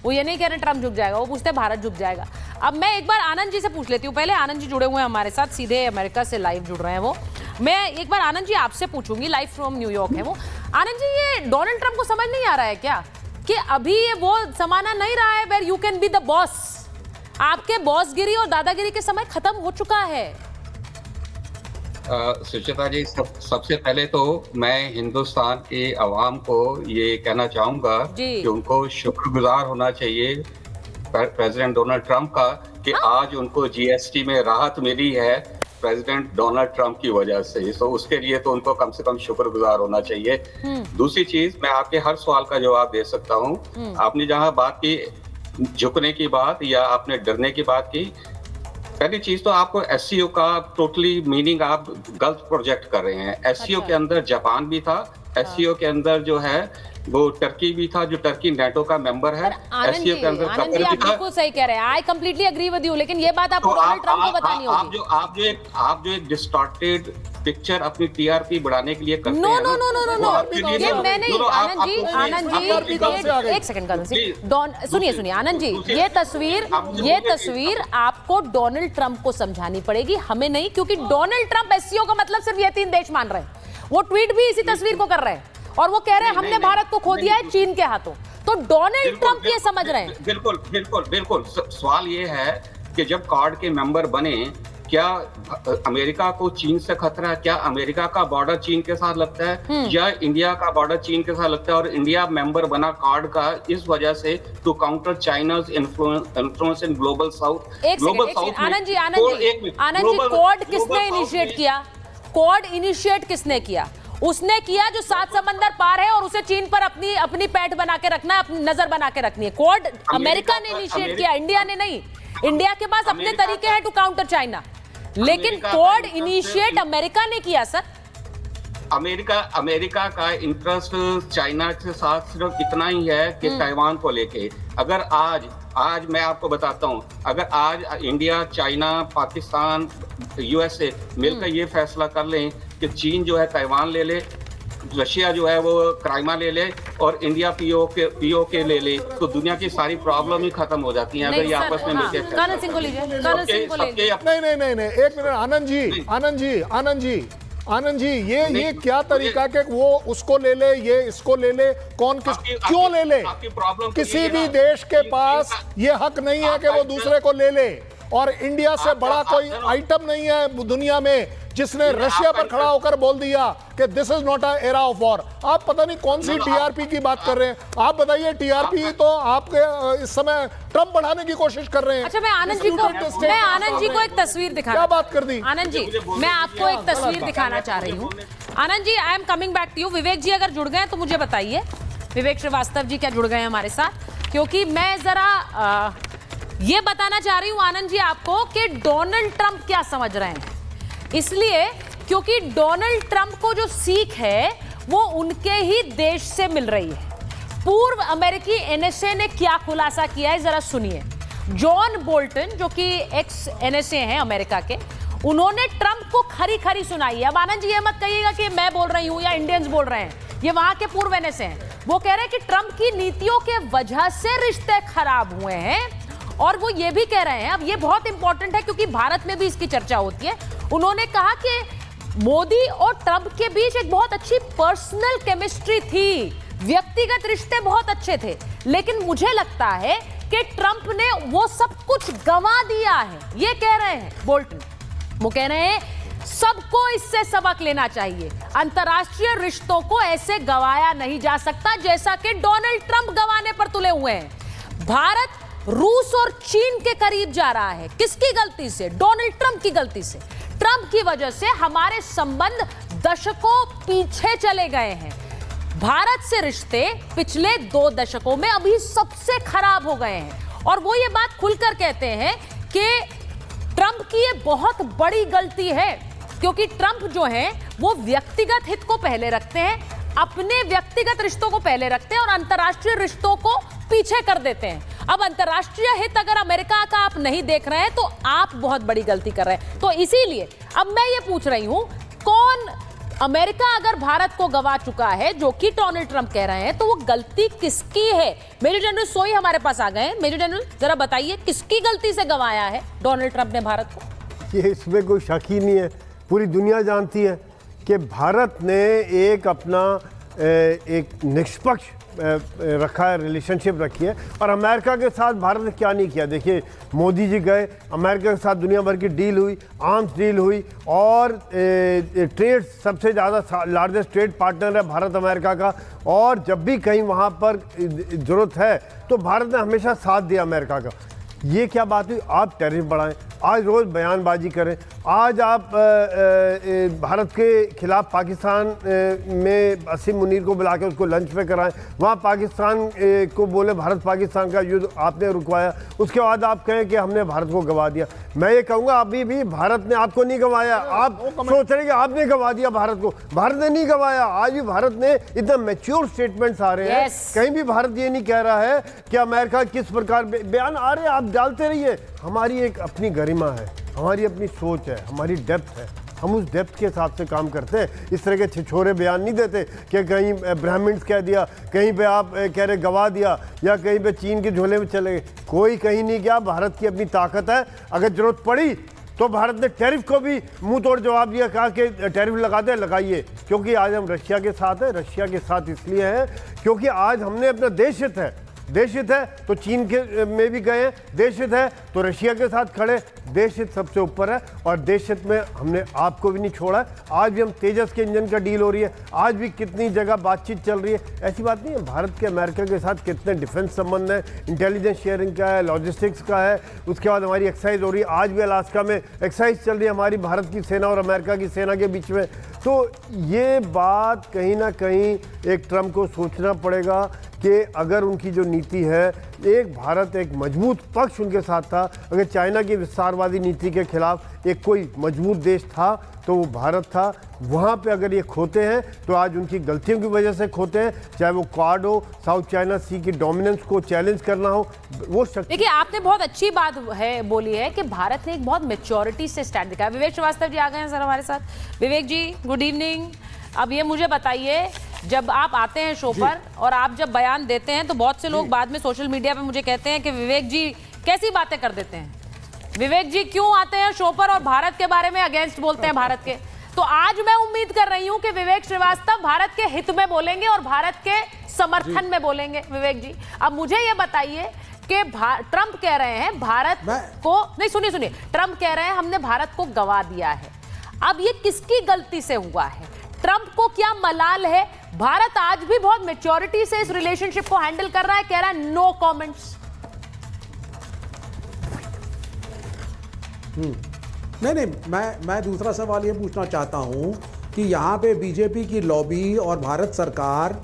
वो ये नहीं कह रहे ट्रंप झुक जाएगा, वो पूछते हैं भारत झुक जाएगा। अब मैं एक बार आनंद जी से पूछ लेती हूँ। पहले आनंद जी जुड़े हुए हैं हमारे साथ, सीधे अमेरिका से लाइव जुड़ रहे हैं वो। मैं एक बार आनंद जी आपसे पूछूंगी, लाइव फ्रॉम न्यूयॉर्क है वो। आनंद जी, ये डोनाल्ड ट्रंप को समझ नहीं आ रहा है क्या कि अभी ये वो जमाना नहीं रहा है where you can be the boss? आपके बॉसगिरी और दादागिरी के समय खत्म हो चुका है। सुचिता जी, सबसे पहले तो मैं हिंदुस्तान के अवाम को ये कहना चाहूंगा कि उनको शुक्रगुजार होना चाहिए प्रेसिडेंट डोनाल्ड ट्रंप का कि आज उनको जीएसटी में राहत मिली है प्रेसिडेंट डोनाल्ड ट्रंप की वजह से। तो उसके लिए तो उनको कम से कम शुक्रगुजार होना चाहिए। दूसरी चीज, मैं आपके हर सवाल का जवाब दे सकता हूँ। आपने जहाँ बात की झुकने की बात या आपने डरने की बात की, पहली चीज तो आपको एससीओ का टोटली मीनिंग आप गलत प्रोजेक्ट कर रहे हैं। एससीओ के अंदर जापान भी था, एससीओ के अंदर जो है वो टर्की भी था, जो टर्की नेटो का मेंबर है। एससीओ के अंदर आनंद जी, आप बिल्कुल सही कह रहे हैं। I completely agree with you, लेकिन ये बात आपको डोनाल्ड ट्रंप को बतानी होगी। आप जो एक डिस्टॉर्टेड पिक्चर अपनी टीआरपी बढ़ाने के लिए करते हैं। नो, ये मैं नहीं। आनंद जी एक सेकंड, सुनिए आनंद जी, ये तस्वीर आपको डोनाल्ड ट्रंप को समझानी पड़ेगी, हमें नहीं, क्योंकि डोनाल्ड ट्रंप एससीओ का मतलब सिर्फ ये 3 देश मान रहे हैं। वो ट्वीट भी इसी तस्वीर को कर रहे हैं और वो कह रहे हैं हमने भारत को खो दिया है चीन के हाथों। तो डोनाल्ड ट्रंप ये समझ रहे हैं। बिल्कुल। सवाल ये है कि जब कार्ड के मेंबर बने, क्या अमेरिका को चीन से खतरा है? क्या अमेरिका का बॉर्डर चीन के साथ लगता है या इंडिया का बॉर्डर चीन के साथ लगता है? और इंडिया मेंबर बना कार्ड का इस वजह से to counter China's influence in global south. Anand ji, code किसने इनिशिएट किया? कोड इनिशिएट किसने किया? उसने किया जो 7 समंदर पार है और उसे चीन पर अपनी पैठ बना के रखना है, अपनी नजर बना के रखनी है। कोड अमेरिका ने इनिशिएट किया, इंडिया ने नहीं। इंडिया के पास अपने तरीके हैं टू काउंटर चाइना, लेकिन कोड इनिशिएट अमेरिका ने किया। सर, अमेरिका का इंटरेस्ट चाइना के साथ सिर्फ इतना ही है कि ताइवान को लेके। अगर आज मैं आपको बताता हूं, अगर आज इंडिया, चाइना, पाकिस्तान, यूएसए मिलकर ये फैसला कर लें कि चीन जो है ताइवान ले ले, रशिया जो है वो क्राइमा ले ले और इंडिया पीओके ले ले, तो दुनिया की सारी प्रॉब्लम ही खत्म हो जाती हैं अगर ये आपस में मिलकर। कर्नल सिंह को लीजिए। नहीं, एक मिनट। आनंद जी, ये क्या तरीका के वो उसको ले ले, ये इसको ले ले, कौन क्यों ले ले? किसी भी देश के पास ये हक नहीं है कि वो दूसरे को ले ले। और इंडिया से बड़ा कोई आइटम नहीं है दुनिया में जिसने रशिया पर खड़ा होकर बोल दिया कि this is not a era of war. आप पता नहीं कौन सी टीआरपी की बात कर रहे हैं। आप बताइए, टीआरपी तो आपके इस समय ट्रंप बढ़ाने की कोशिश कर रहे हैं। अच्छा, मैं आनंद जी को एक तस्वीर दिखाना। क्या बात कर दी? आनंद जी, मैं आपको एक तस्वीर दिखाना चाह रही हूँ। Anand ji, I am coming back to you. Vivek ji अगर जुड़ गए तो मुझे बताइए, विवेक श्रीवास्तव जी क्या जुड़ गए हमारे साथ? क्योंकि मैं जरा ये बताना चाह रही हूँ आनंद जी आपको कि डोनाल्ड ट्रंप क्या समझ रहे हैं। इसलिए क्योंकि डोनाल्ड ट्रंप को जो सीख है वो उनके ही देश से मिल रही है। पूर्व अमेरिकी एनएसए ने क्या खुलासा किया है जरा सुनिए। जॉन बोल्टन, जो कि एक्स एनएसए हैं अमेरिका के, उन्होंने ट्रंप को खरी खरी सुनाई है। अब आनंद जी ये मत कहिएगा कि मैं बोल रही हूं या इंडियंस बोल रहे हैं, ये वहां के पूर्व एनएसए हैं। वो कह रहे हैं कि ट्रंप की नीतियों के वजह से रिश्ते खराब हुए हैं। और वो ये भी कह रहे हैं, अब ये बहुत इंपॉर्टेंट है क्योंकि भारत में भी इसकी चर्चा होती है, उन्होंने कहा कि मोदी और ट्रंप के बीच एक बहुत अच्छी पर्सनल केमिस्ट्री थी, व्यक्तिगत रिश्ते बहुत अच्छे थे, लेकिन मुझे लगता है कि ट्रंप ने वो सब कुछ गंवा दिया है। ये कह रहे हैं बोल्टन। वो कह रहे हैं सबको इससे सबक लेना चाहिए, अंतर्राष्ट्रीय रिश्तों को ऐसे गंवाया नहीं जा सकता जैसा कि डोनाल्ड ट्रंप गंवाने पर तुले हुए हैं। भारत रूस और चीन के करीब जा रहा है। किसकी गलती से? डोनाल्ड ट्रंप की गलती से। ट्रंप की वजह से हमारे संबंध दशकों पीछे चले गए हैं। भारत से रिश्ते पिछले 2 दशकों में अभी सबसे खराब हो गए हैं। और वो ये बात खुलकर कहते हैं कि ट्रंप की ये बहुत बड़ी गलती है, क्योंकि ट्रंप जो है वो व्यक्तिगत हित को पहले रखते हैं, अपने व्यक्तिगत रिश्तों को पहले रखते हैं और अंतर्राष्ट्रीय रिश्तों को पीछे कर देते हैं। अब अंतर्राष्ट्रीय हित अगर अमेरिका का आप नहीं देख रहे हैं तो आप बहुत बड़ी गलती कर रहे हैं। तो इसीलिए अब मैं ये पूछ रही हूं, कौन अमेरिका अगर भारत को गवा चुका है, जो कि डोनाल्ड ट्रंप कह रहे हैं, तो वो गलती किसकी है? मेजर जनरल सोई हमारे पास आ गए हैं। मेजर जनरल जरा बताइए, किसकी गलती से गवाया है डोनाल्ड ट्रंप ने भारत को? ये इसमें कोई शक ही नहीं है, पूरी दुनिया जानती है कि भारत ने एक अपना एक निष्पक्ष रखा है, रिलेशनशिप रखी है। और अमेरिका के साथ भारत ने क्या नहीं किया। देखिए मोदी जी गए, अमेरिका के साथ दुनिया भर की डील हुई, आर्म्स डील हुई, और ट्रेड सबसे ज़्यादा लार्जेस्ट ट्रेड पार्टनर है भारत अमेरिका का। और जब भी कहीं वहाँ पर ज़रूरत है तो भारत ने हमेशा साथ दिया अमेरिका का। ये क्या बात हुई, आप टैरिफ बढ़ाएं, आज रोज़ बयानबाजी करें, आज आप भारत के खिलाफ पाकिस्तान में असीम मुनीर को बुला के उसको लंच पे कराएं, वहाँ पाकिस्तान को बोले भारत पाकिस्तान का युद्ध आपने रुकवाया, उसके बाद आप कहें कि हमने भारत को गंवा दिया। मैं ये कहूँगा अभी भी भारत ने आपको नहीं गंवाया, आप सोच रहे कि आपने गंवा दिया भारत को, भारत ने नहीं गंवाया। आज भी भारत ने इतना मैच्योर स्टेटमेंट्स आ रहे हैं, कहीं भी भारत ये नहीं कह रहा है कि अमेरिका किस प्रकार बयान आ रहे हैं, आप डालते रहिए। हमारी एक अपनी गरिमा है, हमारी अपनी सोच है, हमारी डेप्थ है, हम उस डेप्थ के हिसाब से काम करते हैं। इस तरह के छिछोरे बयान नहीं देते कि कहीं ब्राह्मण्स कह दिया, कहीं पे आप कह रहे गवा दिया, या कहीं पे चीन के झोले में चले गए। कोई कहीं नहीं गया, भारत की अपनी ताकत है। अगर जरूरत पड़ी तो भारत ने टैरिफ को भी मुंह तोड़ जवाब दिया, कहा कि टैरिफ लगाते लगाइए, क्योंकि आज हम रशिया के साथ हैं। रशिया के साथ इसलिए है क्योंकि आज हमने अपना देश हित है, देश हित है तो चीन के में भी गए, देश हित है तो रशिया के साथ खड़े, देश हित सबसे ऊपर है। और देश हित में हमने आपको भी नहीं छोड़ा। आज भी हम तेजस के इंजन का डील हो रही है, आज भी कितनी जगह बातचीत चल रही है। ऐसी बात नहीं है, भारत के अमेरिका के साथ कितने डिफेंस संबंध है, इंटेलिजेंस शेयरिंग का है, लॉजिस्टिक्स का है। उसके बाद हमारी एक्सरसाइज हो रही है, आज भी अलास्का में एक्सरसाइज चल रही है हमारी भारत की सेना और अमेरिका की सेना के बीच में। तो ये बात कहीं ना कहीं एक ट्रम्प को सोचना पड़ेगा कि अगर उनकी जो नीति है, एक भारत एक मजबूत पक्ष उनके साथ था। अगर चाइना की विस्तारवादी नीति के खिलाफ एक कोई मजबूत देश था तो वो भारत था। वहाँ पे अगर ये खोते हैं तो आज उनकी गलतियों की वजह से खोते हैं, चाहे वो क्वाड हो, साउथ चाइना सी की डोमिनेंस को चैलेंज करना हो, वो शक्ति। देखिए आपने बहुत अच्छी बात है बोली है कि भारत ने एक बहुत मैच्योरिटी से स्टैंड दिखाया। विवेक श्रीवास्तव जी आ गए हैं सर हमारे साथ। विवेक जी गुड इवनिंग। अब ये मुझे बताइए, जब आप आते हैं शो पर और आप जब बयान देते हैं तो बहुत से लोग बाद में सोशल मीडिया पे मुझे कहते हैं कि विवेक जी कैसी बातें कर देते हैं, विवेक जी क्यों आते हैं शो पर और भारत के बारे में अगेंस्ट बोलते हैं भारत के। तो आज मैं उम्मीद कर रही हूं कि विवेक श्रीवास्तव भारत के हित में बोलेंगे और भारत के समर्थन में बोलेंगे। विवेक जी अब मुझे ये बताइए कि ट्रंप कह रहे हैं भारत को, नहीं सुनिए, ट्रंप कह रहे हैं हमने भारत को गंवा दिया है। अब ये किसकी गलती से हुआ है? ट्रंप को क्या मलाल है? भारत आज भी बहुत मैच्योरिटी से इस रिलेशनशिप को हैंडल कर रहा है, कह रहा है नो कमेंट्स। नहीं, मैं दूसरा सवाल ये पूछना चाहता हूं कि यहाँ पे बीजेपी की लॉबी और भारत सरकार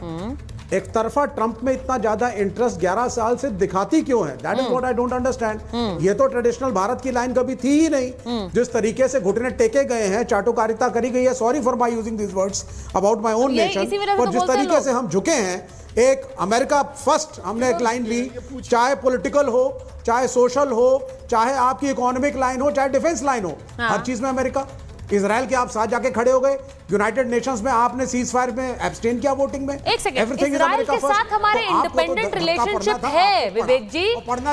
एक तरफा ट्रंप में इतना ज्यादा इंटरेस्ट 11 साल से दिखाती क्यों है? That is what I don't understand. ये तो ट्रेडिशनल भारत की लाइन कभी थी ही नहीं। जिस तरीके से घुटने टेके गए हैं, चाटुकारिता करी गई है, sorry for my using this words about my own nation, और जिस तरीके से हम झुके हैं, एक अमेरिका फर्स्ट हमने एक लाइन ली, चाहे पॉलिटिकल हो, चाहे सोशल हो, चाहे आपकी इकोनॉमिक लाइन हो, चाहे डिफेंस लाइन हो, हर चीज में अमेरिका। इजराइल के आप साथ जाके खड़े हो गए, यूनाइटेड नेशंस में आपने सीज फायर में एब्सटेन किया वोटिंग में। एक सेकंड, इजराइल के साथ हमारे इंडिपेंडेंट रिलेशनशिप है विवेक जी,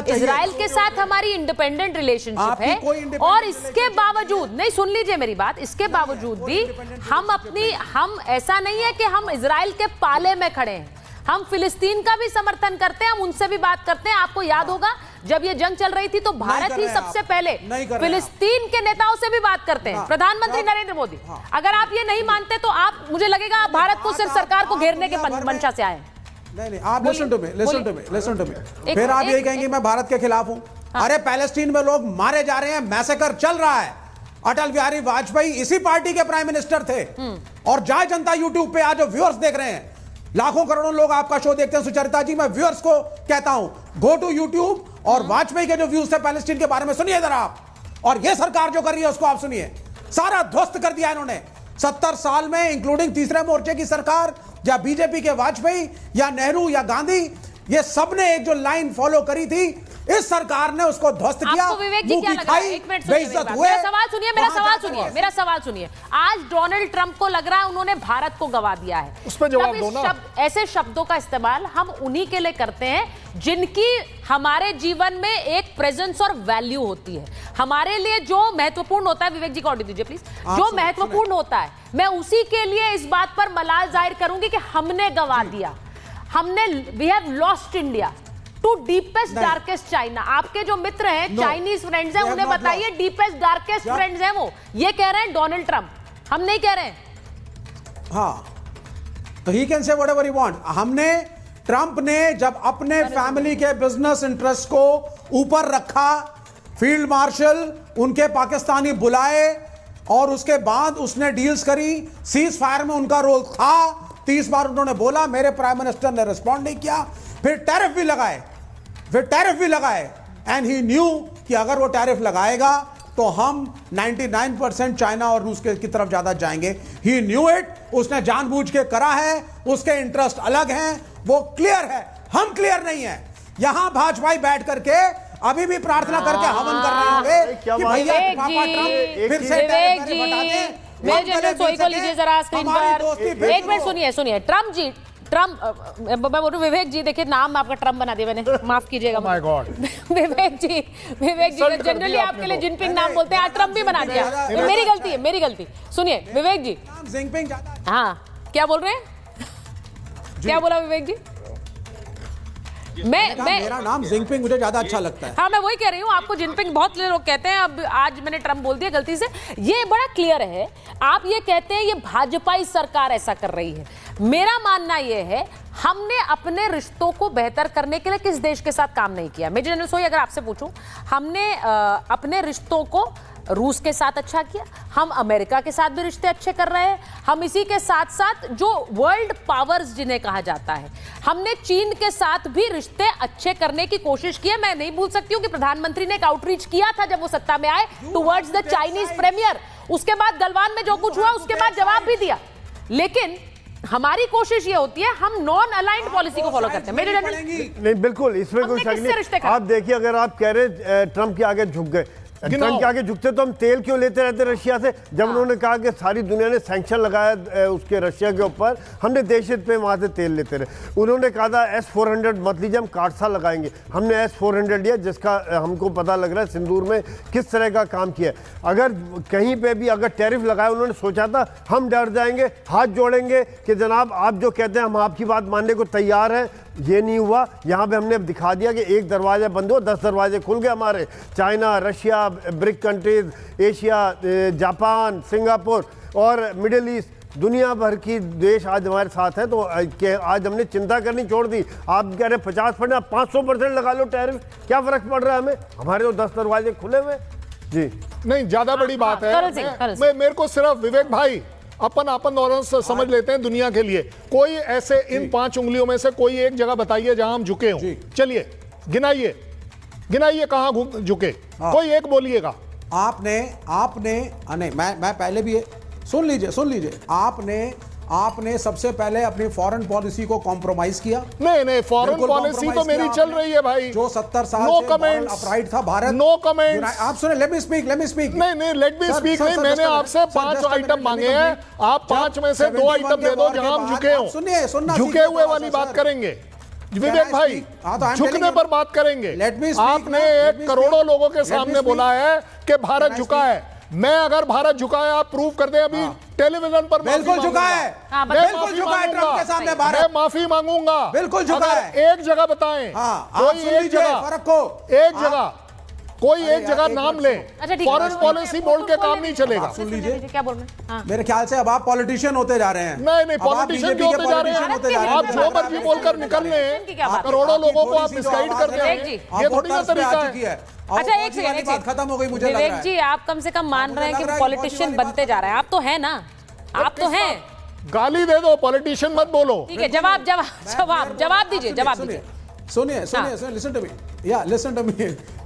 इजराइल के साथ हमारी इंडिपेंडेंट रिलेशनशिप है, और इसके बावजूद, नहीं सुन लीजिए मेरी बात, इसके बावजूद भी हम ऐसा नहीं है कि हम इजराइल के पाले में खड़े हैं, हम फिलिस्तीन का भी समर्थन करते हैं, हम उनसे भी बात करते हैं। आपको याद होगा जब ये जंग चल रही थी तो भारत ही सबसे पहले फिलिस्तीन के नेताओं से भी बात करते हैं, प्रधानमंत्री नरेंद्र मोदी। अगर आप ये नहीं मानते तो आप, मुझे लगेगा आप भारत को सिर्फ सरकार को घेरने के मंशा से आए। नहीं, आप लिसन टू मी। फिर आप यही कहेंगे मैं भारत के खिलाफ हूं। अरे पैलेस्टीन में लोग मारे जा रहे हैं, मैसेकर चल रहा है। अटल बिहारी वाजपेयी इसी पार्टी के प्राइम मिनिस्टर थे। और जय जनता यूट्यूब पे आज जो व्यूअर्स देख रहे हैं, लाखों करोड़ों लोग आपका शो देखते हैं। सुचरिता जी, मैं व्यूअर्स को कहता हूं, गो टू यूट्यूब और वाजपेयी के जो व्यूज थे पैलेस्टीन के बारे में सुनिए जरा आप, और ये सरकार जो कर रही है उसको आप सुनिए। सारा ध्वस्त कर दिया इन्होंने 70 साल में, इंक्लूडिंग तीसरे मोर्चे की सरकार, या बीजेपी के वाजपेयी या नेहरू या गांधी, ये सबने एक जो लाइन फॉलो करी थी, इस सरकार ने उसको ध्वस्त किया। आपको विवेक जी क्या लग रहा है? एक मिनट सुनिए, मेरा सवाल सुनिए। आज डोनाल्ड ट्रंप को लग रहा है उन्होंने भारत को गंवा दिया है। उस पर जवाब दो ना। ऐसे शब्दों का इस्तेमाल हम उन्हीं के लिए करते हैं जिनकी हमारे जीवन में एक प्रेजेंस और वैल्यू होती है। हमारे लिए जो महत्वपूर्ण होता है, विवेक जी को ऑडियो दीजिए प्लीज, जो महत्वपूर्ण होता है, मैं उसी के लिए इस बात पर मलाल जाहिर करूंगी कि हमने गंवा दिया। हमने we have lost India to deepest darkest China. आपके जो मित्र हैं चाइनीज फ्रेंड्स हैं, उन्हें बताइए डीपेस्ट डार्केस्ट फ्रेंड्स हैं वो। ये कह रहे हैं डोनाल्ड ट्रंप, हम नहीं कह रहे हैं। हाँ, तो he can say whatever he want. हमने ट्रंप ने जब अपने फैमिली के बिजनेस इंटरेस्ट को ऊपर रखा, फील्ड मार्शल उनके पाकिस्तानी बुलाए और उसके बाद उसने डील्स करी। सीज फायर में उनका रोल था, 30 बार उन्होंने बोला, मेरे प्राइम मिनिस्टर ने रिस्पॉन्ड नहीं किया। फिर टैरिफ भी लगाए एंड ही न्यू कि अगर वो टैरिफ लगाएगा तो हम 99% चाइना और रूस की तरफ ज्यादा जाएंगे। ही न्यू इट, उसने जानबूझ के करा है, उसके इंटरेस्ट अलग हैं, वो क्लियर है, हम क्लियर नहीं है। यहां भाजपाई बैठ करके अभी भी प्रार्थना करके हवन कर रहे होंगे कि भैया पापा ट्रंप फिर से टैरिफ बता दें। मेरे जनरल सोई को लीजिए जरा स्क्रीन पर। एक मिनट सुनिए ट्रंप जी, मैं बोल रही हूँ विवेक जी, देखिए नाम आपका ट्रंप बना दिया मैंने, माफ कीजिएगा। My god Vivek ji generally आपके लिए जिनपिंग नाम बोलते हैं, आज ट्रंप भी बना दिया। मेरी गलती। सुनिए विवेक जी, जिनपिंग, हाँ क्या बोल रहे हैं, क्या बोला विवेक जी? मेरा नाम जिनपिंग मुझे ज्यादा अच्छा लगता है। हाँ मैं वही कह रही हूँ, आपको जिनपिंग बहुत लोग कहते हैं, अब आज मैंने ट्रंप बोल दिया गलती से। ये बड़ा क्लियर है, आप ये कहते हैं ये भाजपाई सरकार ऐसा कर रही है। मेरा मानना ये है हमने अपने रिश्तों को बेहतर करने के लिए किस देश के साथ काम नहीं किया। मेजर जनरल सोई अगर आपसे पूछूं, हमने अपने रिश्तों को रूस के साथ अच्छा किया, हम अमेरिका के साथ भी रिश्ते अच्छे कर रहे हैं, हम इसी के साथ साथ जो वर्ल्ड पावर्स जिन्हें कहा जाता है, हमने चीन के साथ भी रिश्ते अच्छे करने की कोशिश की है। मैं नहीं भूल सकती हूँ कि प्रधानमंत्री ने एक आउटरीच किया था जब वो सत्ता में आए टुवर्ड्स द चाइनीज प्रीमियर। उसके बाद गलवान में जो कुछ हुआ उसके बाद जवाब भी दिया। लेकिन हमारी कोशिश ये होती है, हम नॉन अलाइंड पॉलिसी को फॉलो करते हैं। मेरे नहीं बिल्कुल, इसमें कोई शक नहीं। आप देखिए, अगर आप कह रहे ट्रंप के आगे झुक गए, ट्रंप के आगे झुकते तो हम तेल क्यों लेते रहते रशिया से? जब उन्होंने कहा कि सारी दुनिया ने सैंक्शन लगाया उसके रशिया के ऊपर, हमने देश हित पे वहां से तेल लेते रहे। उन्होंने कहा था S-400 मत लीजिए, हम काटसा लगाएंगे, हमने S-400 लिया, जिसका हमको पता लग रहा है सिंदूर में किस तरह का काम किया। अगर कहीं पे भी अगर टैरिफ लगाया, उन्होंने सोचा था हम डर जाएंगे, हाथ जोड़ेंगे कि जनाब आप जो कहते हैं हम आपकी बात मानने को तैयार हैं। ये नहीं हुआ। यहाँ पे हमने दिखा दिया कि एक दरवाजा बंद हो, 10 दरवाजे खुल गए हमारे। China, Russia, brick countries, Asia, Japan, Singapore और मिडिल ईस्ट, दुनिया भर की देश आज हमारे साथ हैं। तो आज हमने चिंता करनी छोड़ दी। आप कह रहे 50%, 500% लगा लो टैरिफ, क्या फर्क पड़ रहा है हमें? हमारे तो 10 दरवाजे खुले हुए जी। नहीं, ज्यादा बड़ी बात है। मेरे को सिर्फ विवेक भाई अपन और समझ लेते हैं दुनिया के लिए। कोई ऐसे इन 5 उंगलियों में से कोई एक जगह बताइए जहां हम झुके हों। चलिए गिनाइए कहां झुके, कोई एक बोलिएगा। आपने नहीं, मैं पहले भी सुन लीजिए, आपने सबसे पहले अपनी फॉरेन पॉलिसी को कॉम्प्रोमाइज किया। नहीं, फॉरेन पॉलिसी तो मेरी चल रही है भाई, जो 70 साल नो से कमेंट्स, अपराइट था भारत। No comments. आप सुने, लेट मी स्पीक। नहीं, लेट मी स्पीक नहीं, मैंने आपसे 5 आइटम मांगे हैं, आप 5 में से 2 आइटम दे दो जहां हम झुके हों। सुनिए, झुके हुए वाली बात करेंगे विवेक भाई, झुकने पर बात करेंगे। आपने एक करोड़ों लोगों के सामने बोला है कि भारत झुका है। मैं अगर भारत झुका है, आप प्रूव कर दें अभी टेलीविजन पर। बिल्कुल झुका है, बिल्कुल झुका है ट्रंप के सामने भारत। मैं माफी मांगूंगा, बिल्कुल झुका है। एक जगह बताएं, कोई एक जगह, फर्क को एक जगह, कोई एक जगह नाम ले। फॉरेन पॉलिसी बोल के काम नहीं चलेगा। सुन लीजिए क्या बोल रहे हैं? मेरे ख्याल से अब आप पॉलिटिशियन होते जा रहे हैं। नहीं, पॉलिटिशियन क्यों होते जा रहे हैं? आप जो मर्जी बोलकर निकल लें, करोड़ों लोगों को आप मिसगाइड कर रहे हैं, ये थोड़ी ना तरीका है। अच्छा एक सेकंड, खत्म हो गई मुझे लग रहा है। विवेक जी, आप कम से कम मान रहे हैं कि पॉलिटिशियन बनते जा रहे हैं। आप तो हैं ना, आप तो हैं। गाली दे दो, पॉलिटिशियन मत बोलो। ठीक है, जवाब दीजिए। सुनिए,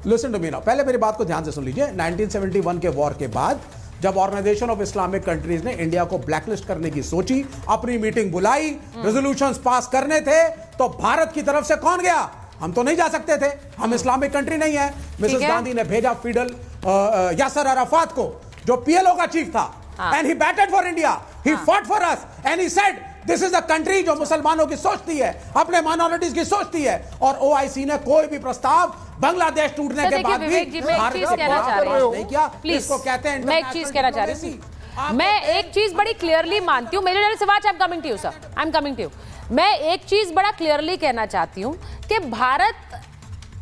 लिसन टू मी नाउ। पहले मेरी बात को ध्यान से सुन लीजिए। 1971 के वॉर के बाद जब ऑर्गेनाइजेशन ऑफ इस्लामिक कंट्रीज ने इंडिया को ब्लैकलिस्ट करने की सोची, अपनी मीटिंग बुलाई, रेजोल्यूशंस पास करने थे, तो भारत की तरफ से कौन गया? हम तो नहीं जा सकते थे, हम इस्लामिक कंट्री नहीं है। मिसेस गांधी ने भेजा फिडल यासर अराफात को, जो पीएलओ का चीफ था, and he batted for India, he fought for us, and he said this is a country जो मुसलमानों की सोचती है, अपने माइनॉरिटीज की सोचती है। और ओआईसी ने कोई भी प्रस्ताव बांग्लादेश टूटने के बाद भी भारत से नहीं किया। इसको कहते हैं। मैं एक चीज कहना चाह रही हूँ, मैं एक चीज बड़ी क्लियरली मानती हूँ। मेरे Siwach, I am coming to you sir, I am coming to you. मैं एक चीज बड़ा क्लियरली कहना चाहती हूं कि भारत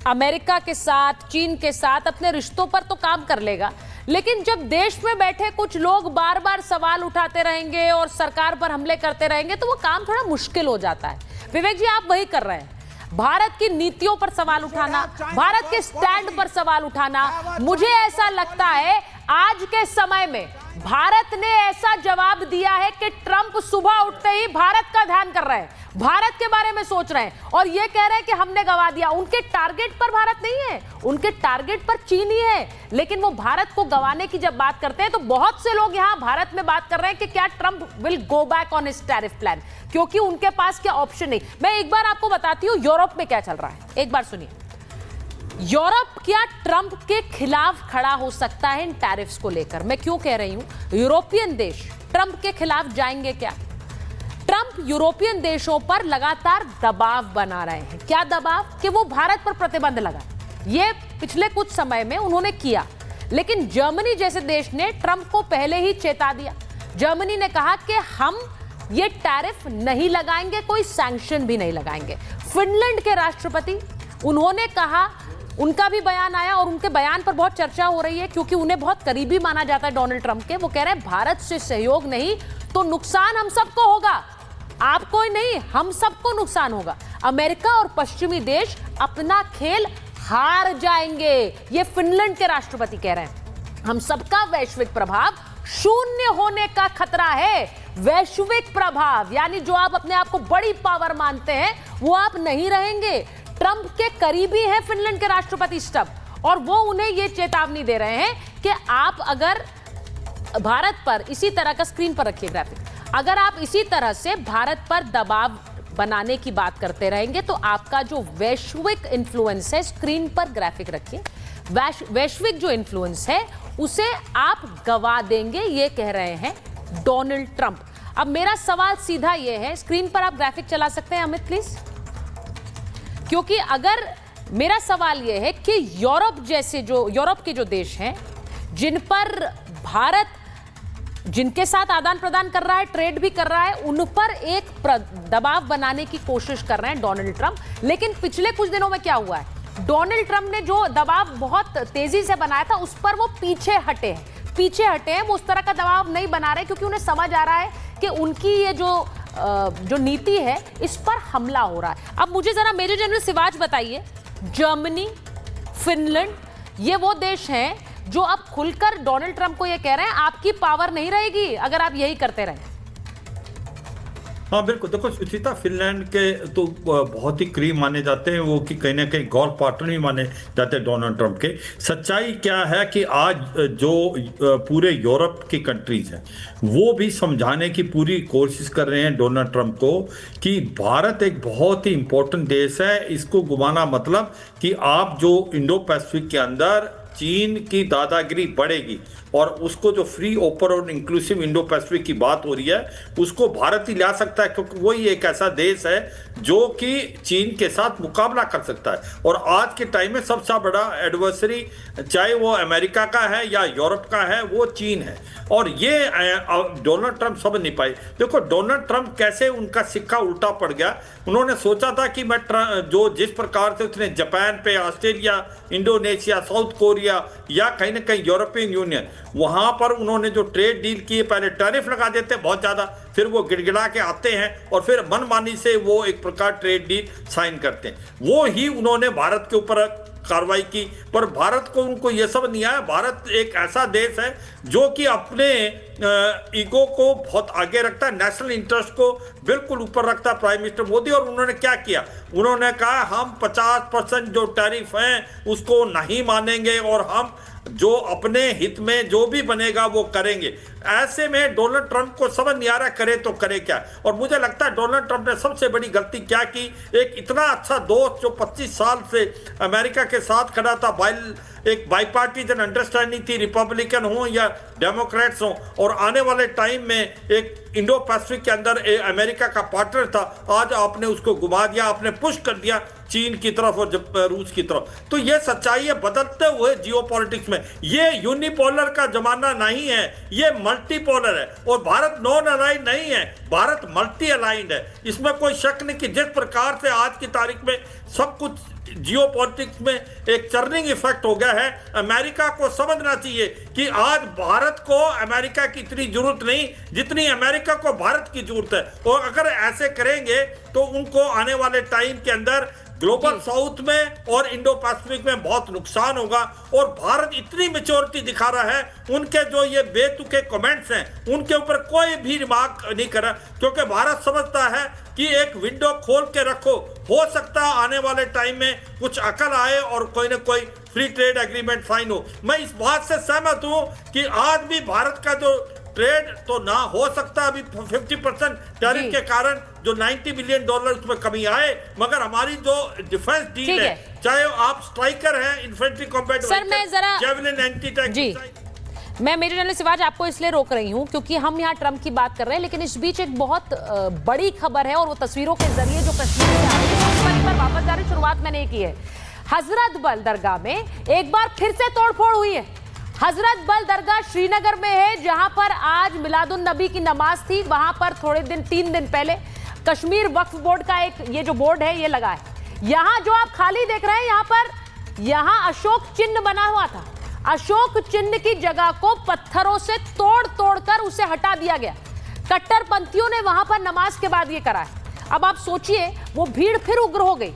अमेरिका के साथ, चीन के साथ अपने रिश्तों पर तो काम कर लेगा, लेकिन जब देश में बैठे कुछ लोग बार बार सवाल उठाते रहेंगे और सरकार पर हमले करते रहेंगे तो वो काम थोड़ा मुश्किल हो जाता है। विवेक जी, आप वही कर रहे हैं, भारत की नीतियों पर सवाल उठाना, भारत के स्टैंड पर सवाल उठाना। मुझे ऐसा लगता है आज के समय में भारत ने ऐसा जवाब दिया है कि ट्रंप सुबह उठते ही भारत का ध्यान कर रहे हैं, भारत के बारे में सोच रहे हैं और ये कह रहे हैं कि हमने गवा दिया। उनके टारगेट पर भारत नहीं है, उनके टारगेट पर चीन ही है, लेकिन वो भारत को गंवाने की जब बात करते हैं तो बहुत से लोग यहां भारत में बात कर रहे हैं कि क्या Trump will go back on his tariff plan, क्योंकि उनके पास क्या ऑप्शन नहीं। मैं एक बार आपको बताती हूं यूरोप में क्या चल रहा है, एक बार सुनिए। यूरोप क्या ट्रंप के खिलाफ खड़ा हो सकता है इन टैरिफ्स को लेकर? मैं क्यों कह रही हूं यूरोपियन देश ट्रंप के खिलाफ जाएंगे क्या? ट्रंप यूरोपियन देशों पर लगातार दबाव बना रहे हैं। क्या दबाव? कि वो भारत पर प्रतिबंध लगाए। ये पिछले कुछ समय में उन्होंने किया, लेकिन जर्मनी जैसे देश ने ट्रंप को पहले ही चेता दिया। जर्मनी ने कहा कि हम ये टैरिफ नहीं लगाएंगे, कोई सैंक्शन भी नहीं लगाएंगे। फिनलैंड के राष्ट्रपति, उन्होंने कहा, उनका भी बयान आया और उनके बयान पर बहुत चर्चा हो रही है क्योंकि उन्हें बहुत करीबी माना जाता है डोनाल्ड ट्रंप के। वो कह रहे हैं भारत से सहयोग नहीं तो नुकसान हम सबको होगा, आपको ही नहीं, हम सबको नुकसान होगा। अमेरिका और पश्चिमी देश अपना खेल हार जाएंगे, ये फिनलैंड के राष्ट्रपति कह रहे हैं। हम सबका वैश्विक प्रभाव शून्य होने का खतरा है। वैश्विक प्रभाव यानी जो आप अपने आप को बड़ी पावर मानते हैं वो आप नहीं रहेंगे। ट्रंप के करीबी हैं फिनलैंड के राष्ट्रपति स्टब, और वो उन्हें ये चेतावनी दे रहे हैं कि आप अगर भारत पर इसी तरह का, स्क्रीन पर रखिए ग्राफिक, अगर आप इसी तरह से भारत पर दबाव बनाने की बात करते रहेंगे तो आपका जो वैश्विक इन्फ्लुएंस है, स्क्रीन पर ग्राफिक रखिए, वैश्विक जो इन्फ्लुएंस है उसे आप गवा देंगे, ये कह रहे हैं डोनाल्ड ट्रंप। अब मेरा सवाल सीधा ये है, स्क्रीन पर आप ग्राफिक चला सकते हैं अमित प्लीज, क्योंकि अगर मेरा सवाल यह है कि यूरोप जैसे यूरोप के जो देश हैं जिन पर भारत, जिनके साथ आदान प्रदान कर रहा है, ट्रेड भी कर रहा है, उन पर एक दबाव बनाने की कोशिश कर रहे हैं डोनाल्ड ट्रंप। लेकिन पिछले कुछ दिनों में क्या हुआ है, डोनाल्ड ट्रंप ने जो दबाव बहुत तेजी से बनाया था उस पर वो पीछे हटे हैं, वो उस तरह का दबाव नहीं बना रहे क्योंकि उन्हें समझ आ रहा है कि उनकी ये जो नीति है इस पर हमला हो रहा है। अब मुझे जरा मेजर जनरल सिवाज बताइए, जर्मनी, फिनलैंड, ये वो देश हैं जो अब खुलकर डोनाल्ड ट्रंप को ये कह रहे हैं आपकी पावर नहीं रहेगी अगर आप यही करते रहें। हाँ बिल्कुल, देखो सुचिता, फिनलैंड के तो बहुत ही करीब माने जाते हैं वो, कि कहीं ना कहीं गोल्फ पार्टनर ही माने जाते हैं डोनाल्ड ट्रंप के। सच्चाई क्या है कि आज जो पूरे यूरोप की कंट्रीज हैं वो भी समझाने की पूरी कोशिश कर रहे हैं डोनाल्ड ट्रंप को कि भारत एक बहुत ही इंपॉर्टेंट देश है, इसको घुमाना मतलब कि आप जो इंडो पैसिफिक के अंदर चीन की दादागिरी बढ़ेगी और उसको जो फ्री, ओपन और इंक्लूसिव इंडो पैसिफिक की बात हो रही है उसको भारत ही ला सकता है, क्योंकि वही एक ऐसा देश है जो कि चीन के साथ मुकाबला कर सकता है। और आज के टाइम में सबसे बड़ा एडवर्सरी चाहे वो अमेरिका का है या यूरोप का है, वो चीन है। और ये डोनाल्ड ट्रंप समझ नहीं पाए। देखो डोनाल्ड ट्रंप कैसे उनका सिक्का उल्टा पड़ गया। उन्होंने सोचा था कि मैं जो जिस प्रकार से उसने जापान पे, ऑस्ट्रेलिया, इंडोनेशिया, साउथ कोरिया या कहीं ना कहीं यूरोपियन यूनियन, वहां पर उन्होंने जो ट्रेड डील किए, पहले टैरिफ लगा देते बहुत ज्यादा, फिर वो गिड़गिड़ा के आते हैं और फिर मनमानी से वो एक प्रकार ट्रेड डील साइन करते हैं। वो ही उन्होंने भारत के ऊपर कार्रवाई की, पर भारत को, उनको ये सब नहीं आया। भारत एक ऐसा देश है जो कि अपने ईगो को बहुत आगे रखता है, नेशनल इंटरेस्ट को बिल्कुल ऊपर रखता है प्राइम मिनिस्टर मोदी। और उन्होंने क्या किया, उन्होंने कहा हम 50% जो टैरिफ हैं उसको नहीं मानेंगे और हम जो अपने हित में जो भी बनेगा वो करेंगे। ऐसे में डोनाल्ड ट्रंप को समझ नहीं आ रहा करे तो करे क्या। और मुझे लगता है डोनाल्ड ट्रंप ने सबसे बड़ी गलती क्या की, एक इतना अच्छा दोस्त जो 25 साल से अमेरिका के साथ खड़ा था, एक बाईपार्टीजन अंडरस्टैंडिंग थी, रिपब्लिकन हो या डेमोक्रेट्स हो, और आने वाले टाइम में एक इंडो पैसिफिक के अंदर अमेरिका का पार्टनर था, आज आपने उसको घुमा दिया, आपने पुश कर दिया चीन की तरफ और रूस की तरफ। तो ये सच्चाई है बदलते हुए जियोपॉलिटिक्स में। ये यूनिपोलर का जमाना नहीं है, ये मल्टीपोलर है। और भारत नॉन अलाइंड नहीं है, भारत मल्टी अलाइंड है। इसमें कोई शक नहीं कि जिस प्रकार से आज की तारीख में सब कुछ जियोपॉलिटिक्स में एक टर्निंग इफेक्ट हो गया है, अमेरिका को समझना चाहिए कि आज भारत को अमेरिका की इतनी जरूरत नहीं जितनी अमेरिका को भारत की जरूरत है। और अगर ऐसे करेंगे तो उनको आने वाले टाइम के अंदर ग्लोबल साउथ में और इंडो पैसिफिक में बहुत नुकसान होगा। और भारत इतनी मेच्योरिटी दिखा रहा है, उनके जो ये बेतुके कमेंट्स हैं उनके ऊपर कोई भी रिमार्क नहीं कर रहा, क्योंकि भारत समझता है कि एक विंडो खोल के रखो, हो सकता है आने वाले टाइम में कुछ अकल आए और कोई ना कोई फ्री ट्रेड एग्रीमेंट साइन हो। मैं इस बात से सहमत हूं कि आज भी भारत का जो ट्रेड तो ना हो सकता अभी 50% टैरिफ के कारण जो $90 बिलियन उसमें कमी आए, मगर हमारी जो डिफेंस डील है, चाहे आप स्ट्राइकर हैं, infantry combat javelin anti tank. मैं मेजर जनरल सिवाज आपको इसलिए रोक रही हूं क्योंकि हम यहाँ ट्रंप की बात कर रहे हैं, लेकिन इस बीच एक बहुत बड़ी खबर है और वो तस्वीरों के जरिए जो कश्मीर से आ रही है। सबसे पर वापस जा रही शुरुआत मैंने की है। हजरत बल दरगाह में एक बार फिर से तोड़फोड़ हुई है। हजरत बल दरगाह श्रीनगर में है, जहां पर आज मिलादुन नबी की नमाज थी। वहां पर 3 दिन पहले कश्मीर वक्फ बोर्ड का एक ये जो बोर्ड है ये लगा है। यहां जो आप खाली देख रहे हैं, यहां अशोक चिन्ह बना हुआ था। अशोक चिन्ह की जगह को पत्थरों से तोड़ कर उसे हटा दिया गया। कट्टरपंथियों ने वहां पर नमाज के बाद ये करा है। अब आप सोचिए, वो भीड़ फिर उग्र हो गई।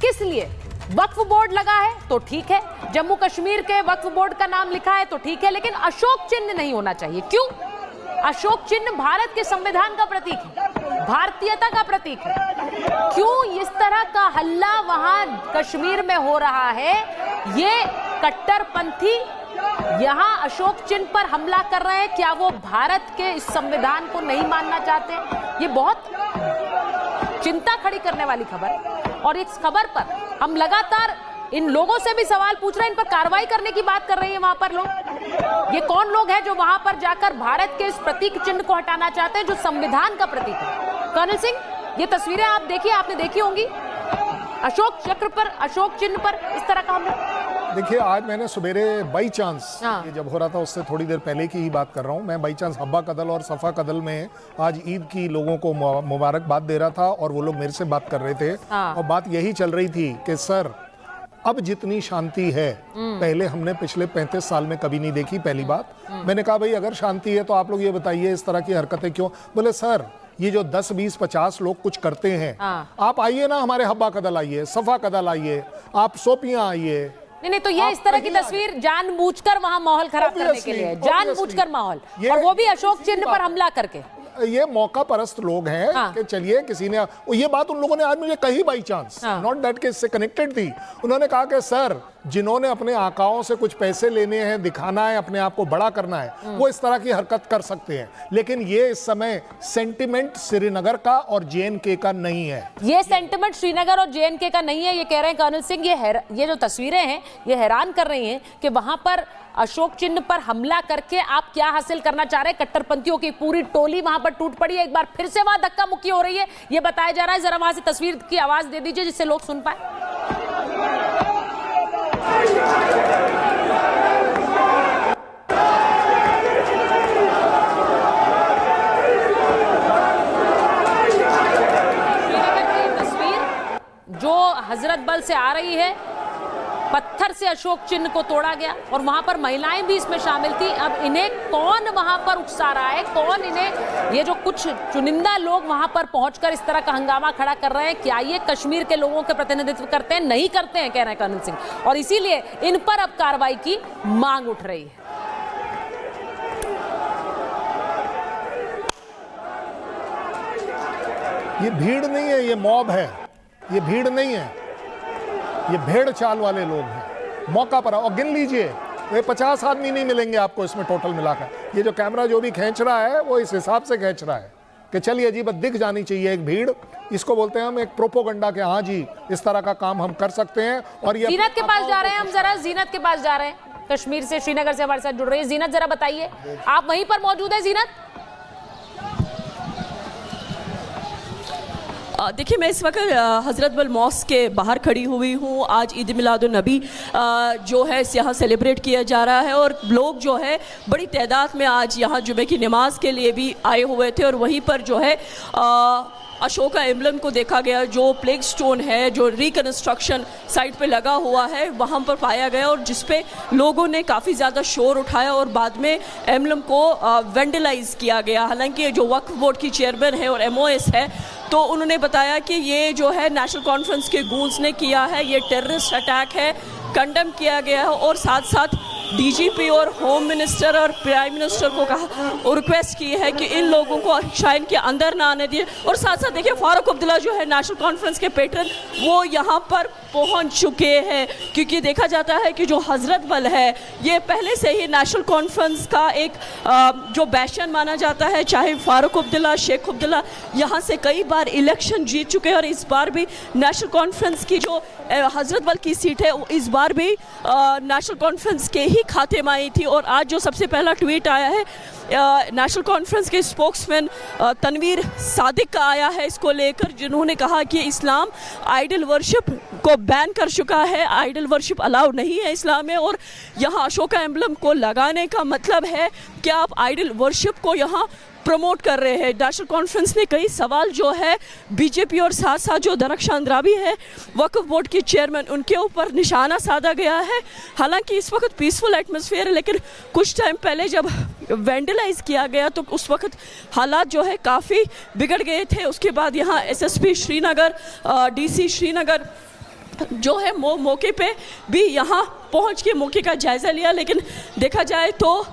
किस लिए? वक्फ बोर्ड लगा है तो ठीक है, जम्मू कश्मीर के वक्फ बोर्ड का नाम लिखा है तो ठीक है, लेकिन अशोक चिन्ह नहीं होना चाहिए। क्यों? अशोक चिन्ह भारत के संविधान का प्रतीक है, भारतीयता का प्रतीक है। क्यों इस तरह का हल्ला वहां कश्मीर में हो रहा है? ये कट्टरपंथी यहां अशोक चिन्ह पर हमला कर रहे हैं। क्या वो भारत के इस संविधान को नहीं मानना चाहते? ये बहुत चिंता खड़ी करने वाली खबर। और इस खबर पर हम लगातार इन लोगों से भी सवाल पूछ रहे हैं, इन पर कार्रवाई करने की बात कर रहे हैं वहां पर लोग। ये कौन लोग हैं जो वहां पर जाकर भारत के इस प्रतीक चिन्ह को हटाना चाहते हैं जो संविधान का प्रतीक है? कर्नल सिंह, ये तस्वीरें आप देखिए, आपने देखी होंगी, अशोक चक्र पर, अशोक चिन्ह पर इस तरह का हमला। देखिए, आज मैंने सवेरे बाई चांस ये जब हो रहा था उससे थोड़ी देर पहले की ही बात कर रहा हूँ, मैं बाई चांस हब्बा कदल और सफ़ा कदल में आज ईद की लोगों को मुबारकबाद दे रहा था और वो लोग मेरे से बात कर रहे थे। और बात यही चल रही थी कि सर, अब जितनी शांति है पहले हमने पिछले 35 साल में कभी नहीं देखी। पहली बात, मैंने कहा भाई अगर शांति है तो आप लोग ये बताइए इस तरह की हरकतें क्यों? बोले सर, ये जो 10, 20, 50 लोग कुछ करते हैं, आप आइए ना, हमारे हब्बा कदल आइए, सफ़ा कदल आइए, आप सोपियां आइए। नहीं तो ये इस तरह की तस्वीर जानबूझकर वहां माहौल खराब करने के लिए, जानबूझकर माहौल, और वो भी अशोक चिन्ह पर हमला करके। ये मौका परस्त लोग हैं कि चलिए किसी ने, ये बात उन लोगों ने आज मुझे कही बाई चांस, नॉट दैट के इससे कनेक्टेड थी। उन्होंने कहा कि सर, जिन्होंने अपने आकाओं से कुछ पैसे लेने हैं, दिखाना है, अपने आप को बड़ा करना है, वो इस तरह की हरकत कर सकते हैं, लेकिन ये इस समय सेंटिमेंट श्रीनगर का और JNK का नहीं है। ये सेंटिमेंट श्रीनगर और JNK का नहीं है, ये कह रहे हैं कर्नल सिंह। ये जो तस्वीरें हैं ये हैरान कर रही हैं कि वहां पर अशोक चिन्ह पर हमला करके आप क्या हासिल करना चाह रहे हैं? कट्टरपंथियों की पूरी टोली वहां पर टूट पड़ी है। एक बार फिर से वहां धक्का मुक्की हो रही है, ये बताया जा रहा है। जरा वहां से तस्वीर की आवाज दे दीजिए जिससे लोग सुन पाए। श्रीनगर की तस्वीर जो हजरत बल से आ रही है, पत्थर से अशोक चिन्ह को तोड़ा गया और वहां पर महिलाएं भी इसमें शामिल थी। अब इन्हें कौन वहां पर उकसा रहा है? कौन इन्हें, ये जो कुछ चुनिंदा लोग वहां पर पहुंचकर इस तरह का हंगामा खड़ा कर रहे हैं, क्या ये कश्मीर के लोगों के प्रतिनिधित्व करते हैं? नहीं करते हैं, कह रहे हैं कर्नल सिंह, और इसीलिए इन पर अब कार्रवाई की मांग उठ रही है। ये भीड़ नहीं है, ये मॉब है। ये भीड़ नहीं है, ये भेड़ चाल वाले लोग हैं। मौका पर और गिन लीजिए, ये 50 आदमी नहीं मिलेंगे आपको इसमें टोटल मिलाकर। ये जो कैमरा जो भी खींच रहा है वो इस हिसाब से खींच रहा है कि चलिए जी, बस दिख जानी चाहिए एक भीड़। इसको बोलते हैं हम एक प्रोपोगंडा के, हाँ जी इस तरह का काम हम कर सकते हैं। और ये जीनत के पास जा रहे हैं हम, जरा जीनत के पास जा रहे हैं, कश्मीर से, श्रीनगर से हमारे साथ जुड़ रही है जीनत। जरा बताइए, आप वहीं पर मौजूद है जीनत? देखिए, मैं इस वक्त हज़रत बल मॉस्क के बाहर खड़ी हुई हूँ। आज ईद मिलादुन नबी जो है यहाँ सेलिब्रेट किया जा रहा है और लोग जो है बड़ी तादाद में आज यहाँ जुमे की नमाज के लिए भी आए हुए थे। और वहीं पर जो है अशोका एम्बलम को देखा गया, जो प्लेग स्टोन है जो रिकन्स्ट्रक्शन साइट पे लगा हुआ है वहाँ पर पाया गया, और जिस पे लोगों ने काफ़ी ज़्यादा शोर उठाया और बाद में एम्बलम को वेंडलाइज किया गया। हालांकि जो वक्फ बोर्ड की चेयरमैन है और MOS है, तो उन्होंने बताया कि ये जो है नेशनल कॉन्फ्रेंस के गूंज ने किया है, ये टेररिस्ट अटैक है, कंडेम किया गया है। और साथ साथ DGP और होम मिनिस्टर और प्राइम मिनिस्टर को कहा और रिक्वेस्ट की है कि इन लोगों को शाइन के अंदर ना आने दिए। और साथ साथ देखिए, फारूक अब्दुल्ला जो है नेशनल कॉन्फ्रेंस के पेट्रन, वो यहाँ पर पहुँच चुके हैं, क्योंकि देखा जाता है कि जो हज़रत बल है ये पहले से ही नेशनल कॉन्फ्रेंस का एक जो बैशन माना जाता है। चाहे फारूक अब्दुल्ला, शेख अब्दुल्ला यहाँ से कई बार इलेक्शन जीत चुके हैं, और इस बार भी नेशनल कॉन्फ्रेंस की जो हज़रत बल की सीट है इस बार भी नेशनल कॉन्फ्रेंस के ही खाते में आई थी। और आज जो सबसे पहला ट्वीट आया है नेशनल कॉन्फ्रेंस के स्पोक्समैन तनवीर सादिक का आया है इसको लेकर, जिन्होंने कहा कि इस्लाम आइडल वर्शिप को बैन कर चुका है, आइडल वर्शिप अलाउ नहीं है इस्लाम में। और यहाँ अशोका एम्बलम को लगाने का मतलब है कि आप आइडल वर्शिप को यहाँ प्रमोट कर रहे हैं। नेशनल कॉन्फ्रेंस ने कई सवाल जो है BJP और साथ साथ जो दरख्शान अंद्राबी है वक्फ बोर्ड की चेयरमैन, उनके ऊपर निशाना साधा गया है। हालांकि इस वक्त पीसफुल एटमॉस्फेयर है, लेकिन कुछ टाइम पहले जब वेंडलाइज किया गया तो उस वक्त हालात जो है काफ़ी बिगड़ गए थे। उसके बाद यहाँ SSP श्रीनगर, DC श्रीनगर जो है मौके पे भी यहाँ पहुँच के मौके का जायज़ा लिया, लेकिन देखा जाए तो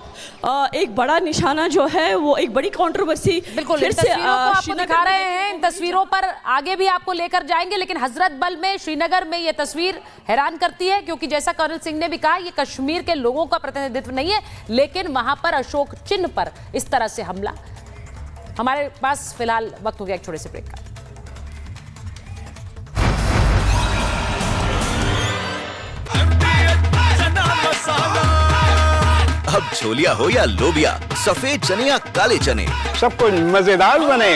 एक बड़ा निशाना जो है वो एक बड़ी कंट्रोवर्सी बिल्कुल फिर से तस्वीरों को आपको दिखा रहे हैं। इन तस्वीरों पर आगे भी आपको लेकर जाएंगे, लेकिन हजरत बल में श्रीनगर में ये तस्वीर हैरान करती है, क्योंकि जैसा कर्नल सिंह ने भी कहा, ये कश्मीर के लोगों का प्रतिनिधित्व नहीं है, लेकिन वहां पर अशोक चिन्ह पर इस तरह से हमला। हमारे पास फिलहाल वक्त हो गया एक छोटे से ब्रेक का। अब छोलिया हो या लोबिया, सफेद चने या काले चने, सब कुछ मजेदार बने।